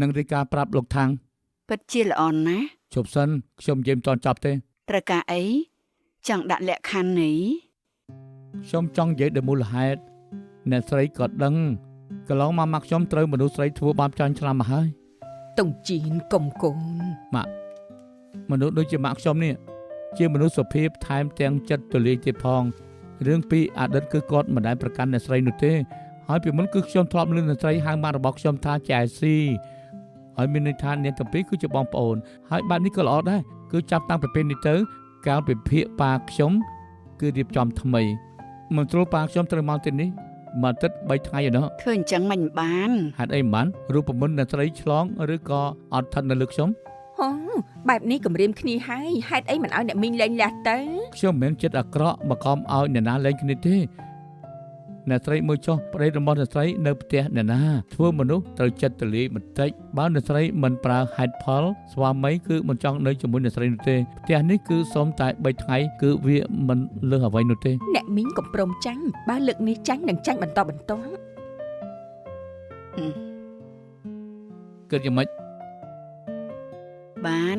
Speaker 4: និងរាយការណ៍ប្រាប់លោកថាង
Speaker 3: ពិតជាល្អណាស់
Speaker 4: ជប់សិនខ្ញុំនិយាយមិនទាន់ចប់ទេ
Speaker 3: ត្រូវការអីចង់ដាក់លក្ខខណ្ឌនេះ
Speaker 4: ខ្ញុំចង់និយាយដោយមូលហេតុអ្នកស្រីក៏ដឹងកន្លងមកម៉ាក់ខ្ញុំត្រូវមនុស្សស្រីធ្វើបាបចាញ់ឆ្លាមមកហើយ
Speaker 6: តុងជីនកុំកូន
Speaker 4: មនុស្សដូចជាម៉ាក់ខ្ញុំនេះជាមនុស្សសុភាពថែមទាំងចិត្តទូលាយទៀតផងរឿងពីអតីតគឺគាត់មិនដែលប្រកាន់អ្នកស្រីនោះទេហើយពីមុនគឺខ្ញុំធ្លាប់លឺអ្នកស្រីហៅម៉ាក់របស់ខ្ញុំថាចែស៊ីហើយមានន័យថាអ្នកទាំងពីរគឺជាបងប្អូនហើយបែបនេះក៏ល្អដែរគឺចាប់តាំងពីពេលនេះទៅកាលពិភាក្សាប៉ាខ្ញុំគឺរៀបចំថ្មីមិនស្រួលប៉ាខ្ញុំត្រូវមកទីនេះមួយអាទិត្យ3ថ្ងៃឯណោះ
Speaker 3: ធ្វើអញ្ចឹងមិនបាន
Speaker 4: ហេតុអីមិនបានរូបមន្តអ្នកស្រីឆ្លងឬក៏អត់ថិតនៅលើខ្ញុំ
Speaker 6: ហូបែបនេះគម្រាមគ្នាហើយហេតុអីមិនឲ្យអ្នកមីងលេងលះទៅ
Speaker 4: ខ្ញុំមិនមែនចិត្តអាក្រក់មកខំឲ្យអ្នកណាលេងគ្នាទេអ្នកស្រីមួយចុះប្តីរបស់អ្នកស្រីនៅផ្ទះអ្នកណាធ្វើមនុស្សត្រូវចិត្តទលាយបន្តិចបើអ្នកស្រីមិនប្រើហេតុផលស្វាមីគឺមិនចង់នៅជាមួយអ្នកស្រីនោះទេផ្ទះនេះគឺសូមតែ3ថ្ងៃគឺវាមិនលើសអ្វីនោះទេ
Speaker 6: អ្នកមីងកំព្រមចាញ់បើលើកនេះចាញ់នឹងចាញ់បន្ត
Speaker 4: គិតយ៉ាងម៉េច
Speaker 3: បាន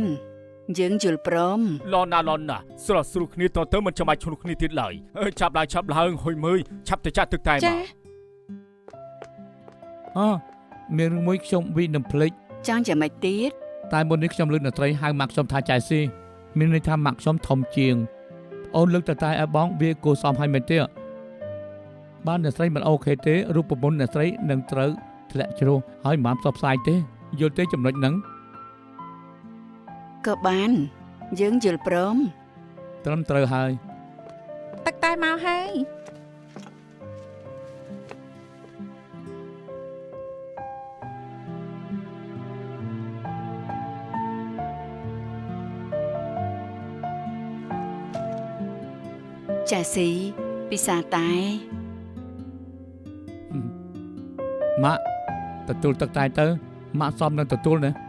Speaker 3: យើងយល់ព្រម
Speaker 2: ឡនណាស្រស់ស្រួលគ្នាតទៅមិនចាំបាច់ឈ្លោះគ្នាទៀតឡើយចាប់ឡើងហុយមើលឆាប់ទៅចាក់ទឹកតែមក
Speaker 7: ចា
Speaker 4: មានរឿងមួយខ្ញុំវិនឹងភ្លេច
Speaker 3: ចង់យ៉ាងម៉េចទៀត
Speaker 4: តែមុននេះខ្ញុំលើកអ្នកស្រីហៅម៉ាក់ខ្ញុំថាចៃស៊ីមានន័យថាម៉ាក់ខ្ញុំធំជាងអូនលើកតែឲ្យបងវាគួរសមឲ្យមែនទេបានអ្នកស្រីមិនអូខេទេរូបមន្តអ្នកស្រីនឹងត្រូវធ្លាក់ជ្រោះហើយមិនបានផ្សព្វផ្សាយទេយល់ទេចំណុចហ្នឹង
Speaker 3: ក៏បានយើងយល់ព្រម
Speaker 4: ត្រឹមត្រូវហើយ
Speaker 7: ទឹកតែមកហើយ
Speaker 3: ចាស៊ីពិសាតែ
Speaker 4: ម៉ាក់ទទួលទឹកតែទៅម៉ាក់សមនឹងទទួលណា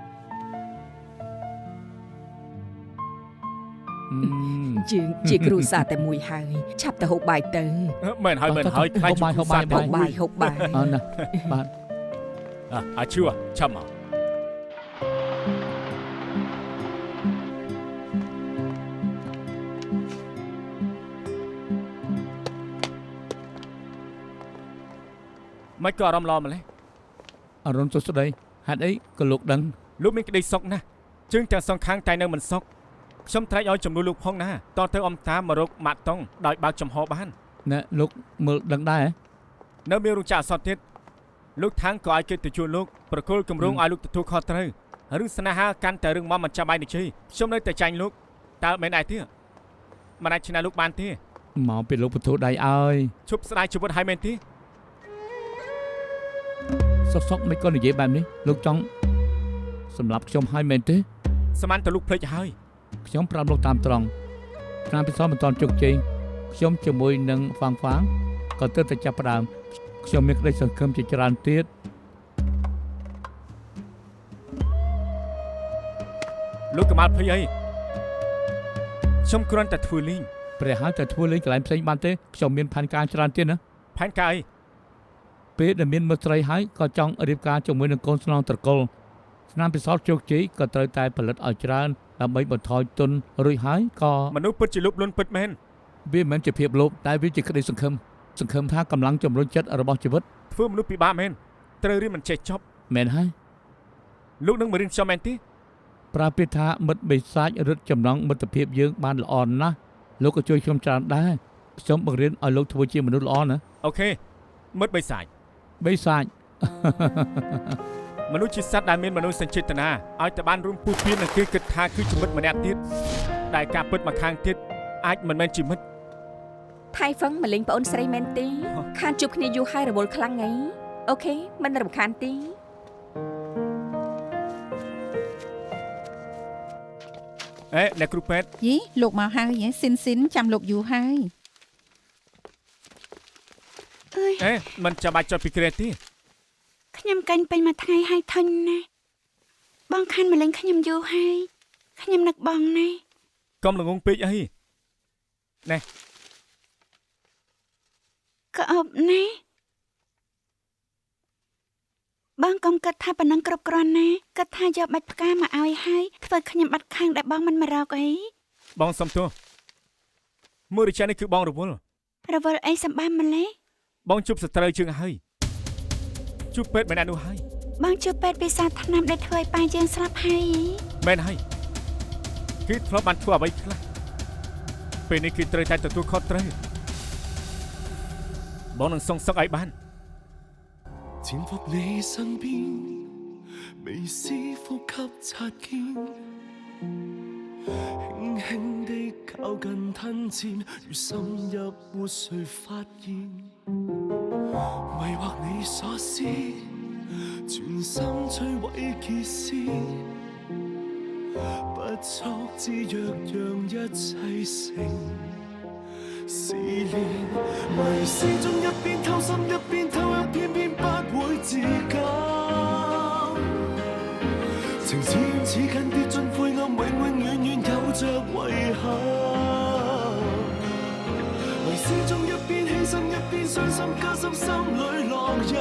Speaker 6: យើងជាគ្រូសាតែមួយហើយឆាប់ទៅហូបបាយទៅ
Speaker 2: មែនហើយខ្លាច
Speaker 4: ហូបបាយ
Speaker 6: ហូបបាយ
Speaker 4: អត់ណាបាទ
Speaker 2: អាឈួរឆាប់មក មិនក៏អារម្មណ៍ល្អម្លេះ
Speaker 4: អរុនសុស្ដីហេតុអីក៏លោកដឹង
Speaker 2: លោកមានក្តីសុខណាស់ជើងទាំងសងខាងតែនៅមិនសុខ ខ្ញុំត្រេកឲ្យចំនួនលោកផងណាតទៅអំតាមមករកម៉ាក់តុងដោយបើកចំហបាន
Speaker 4: ណែលោកមើលដឹងដែរ
Speaker 2: នៅមានរោងចក្រអសតទៀតលោកថាងក៏ឲ្យគេទៅជួលលោកប្រគល់គម្រោងឲ្យលោកទទួលខុសត្រូវរឿងស្នេហាកាន់តែរឿងមកមិនចាំបាច់នេះទេខ្ញុំនៅតែចាញ់លោកតើមិនដែរទេមិនអាចឆ្នះលោកបានទេ
Speaker 4: មកពីលោកពធដៃឲ្យ
Speaker 2: ឈប់ស្ដាយជីវិតឲ្យមែនទេ
Speaker 4: សុកមិនក៏និយាយបែបនេះលោកចង់សម្រាប់ខ្ញុំឲ្យមែនទេ
Speaker 2: ស្មានតែលោកភ្លេចហើយ
Speaker 4: ខ្ញុំប្រាប់លោកតាមត្រង់តាមពិសោធន៍មិនតាន់ជោគជ័យខ្ញុំជាមួយនឹងហ្វាងក៏ទើបតែចាប់ផ្ដើមខ្ញុំមានក្តីសង្ឃឹមជាច្រើនទៀត
Speaker 2: លោកកម៉ាល់ភ័យអីខ្ញុំគ្រាន់តែធ្វើលេង
Speaker 4: ព្រះហើយតែធ្វើលេងកន្លែងផ្សេងបានទេខ្ញុំមានផែនការច្រើនទៀតណា
Speaker 2: ផែនការអី
Speaker 4: ពេលដែលមានមិត្តស្រីហើយក៏ចង់រៀបការជាមួយនឹងកូនស្នងត្រកូលឆ្នាំពិសោធន៍ជោគជ័យក៏ត្រូវតែផលិតឲ្យច្រើនដើម្បីបន្ថយទុនរួចហើយក៏
Speaker 2: មនុស្សពិតជាលោភលន់ពិតមែន
Speaker 4: វាមិនមែនជាភាពលោភតែវាជាក្តីសង្ឃឹមថាកម្លាំងជំរុញចិត្តរបស់ជីវិត
Speaker 2: ធ្វើមនុស្សពិបាកមែនត្រូវរៀនមិនចេះចប់
Speaker 4: មែនហើយ
Speaker 2: លោកនឹងមករៀនខ្ញុំមែនទេ
Speaker 4: ប្រើពាក្យថាមិត្តបិសាចរឹតចំណងមិត្តភាពយើងបានល្អណាស់លោកក៏ជួយខ្ញុំច្រើនដែរខ្ញុំបង្រៀនឲ្យលោកធ្វើជាមនុស្សល្អណា
Speaker 2: អូខេមិត្តបិសាច
Speaker 4: បិសាច
Speaker 2: មនុស្សជាសត្វដែលមានមនោសញ្ចេតនាឲ្យតែបានរួមពុះពៀននឹងគេគិតថាគឺជាមិត្តម្នាក់ទៀតដែលការពិតមកខាងទៀតអាចមិនមែនជាមិត្ត
Speaker 6: ថៃហ្វឹងមកលេងប្អូនស្រីមែនទេខានជួបគ្នាយូរហើយរវល់ខ្លាំងហីអូខេមិនរំខានទេ
Speaker 2: អេអ្នកគ្រូពេទ្យ
Speaker 7: យីលោកមកហើយស៊ីនចាំលោកយូរហើយ
Speaker 2: អេមិនចាំបាច់ចុចពីក្រែទេ
Speaker 3: ខ្ញុំកាញ់ពេញមួយថ្ងៃហើយធុញណាស់បងខាន់ម្លេងខ្ញុំយូរហើយខ្ញុំនឹកបងណាស់
Speaker 2: កុំល្ងងពេកអីណែ
Speaker 3: ក៏អប់ណាស់បងកុំគិតថាប៉ុណ្ណឹងគ្រប់គ្រាន់ណាគិតថាយកបាច់ផ្កាមកឲ្យហើយធ្វើខ្ញុំបាត់ខាងដែលបងមិនមករកអី
Speaker 2: បងសុំទោសមើលរយៈនេះគឺបងរវល់
Speaker 3: អីសម្បាម្លេះ
Speaker 2: បងជួបសត្រូវជើងហើយជួបពេទ្យមិនអនុហើយ
Speaker 3: បងជួបពេទ្យពិសាថ្នាំដែលធ្វើឲ្យប៉ាយើងស្លាប់ហើយ
Speaker 2: មែនហើយគេធ្លាប់បានធ្វើអ្វីខ្លះពេលនេះគឺត្រូវតែទទួលខុសត្រូវបងនឹងសងសឹកឲ្យបាន
Speaker 1: 潛伏你身邊，微絲呼吸擦肩，輕輕地靠近吞佔，如深入活誰發現，迷惑你所思，全心摧毀結絲，不速之約讓一切成。試煉迷思中一邊偷心一邊偷泣，偏偏不會自禁。情似遠似近，跌進灰暗，永永遠遠有着遺憾。迷思中一邊犧牲一邊傷心，加深心裏烙印。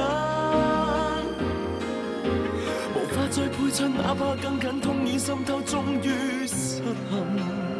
Speaker 1: 無法再配襯，哪怕更近，痛已滲透，終於失陷。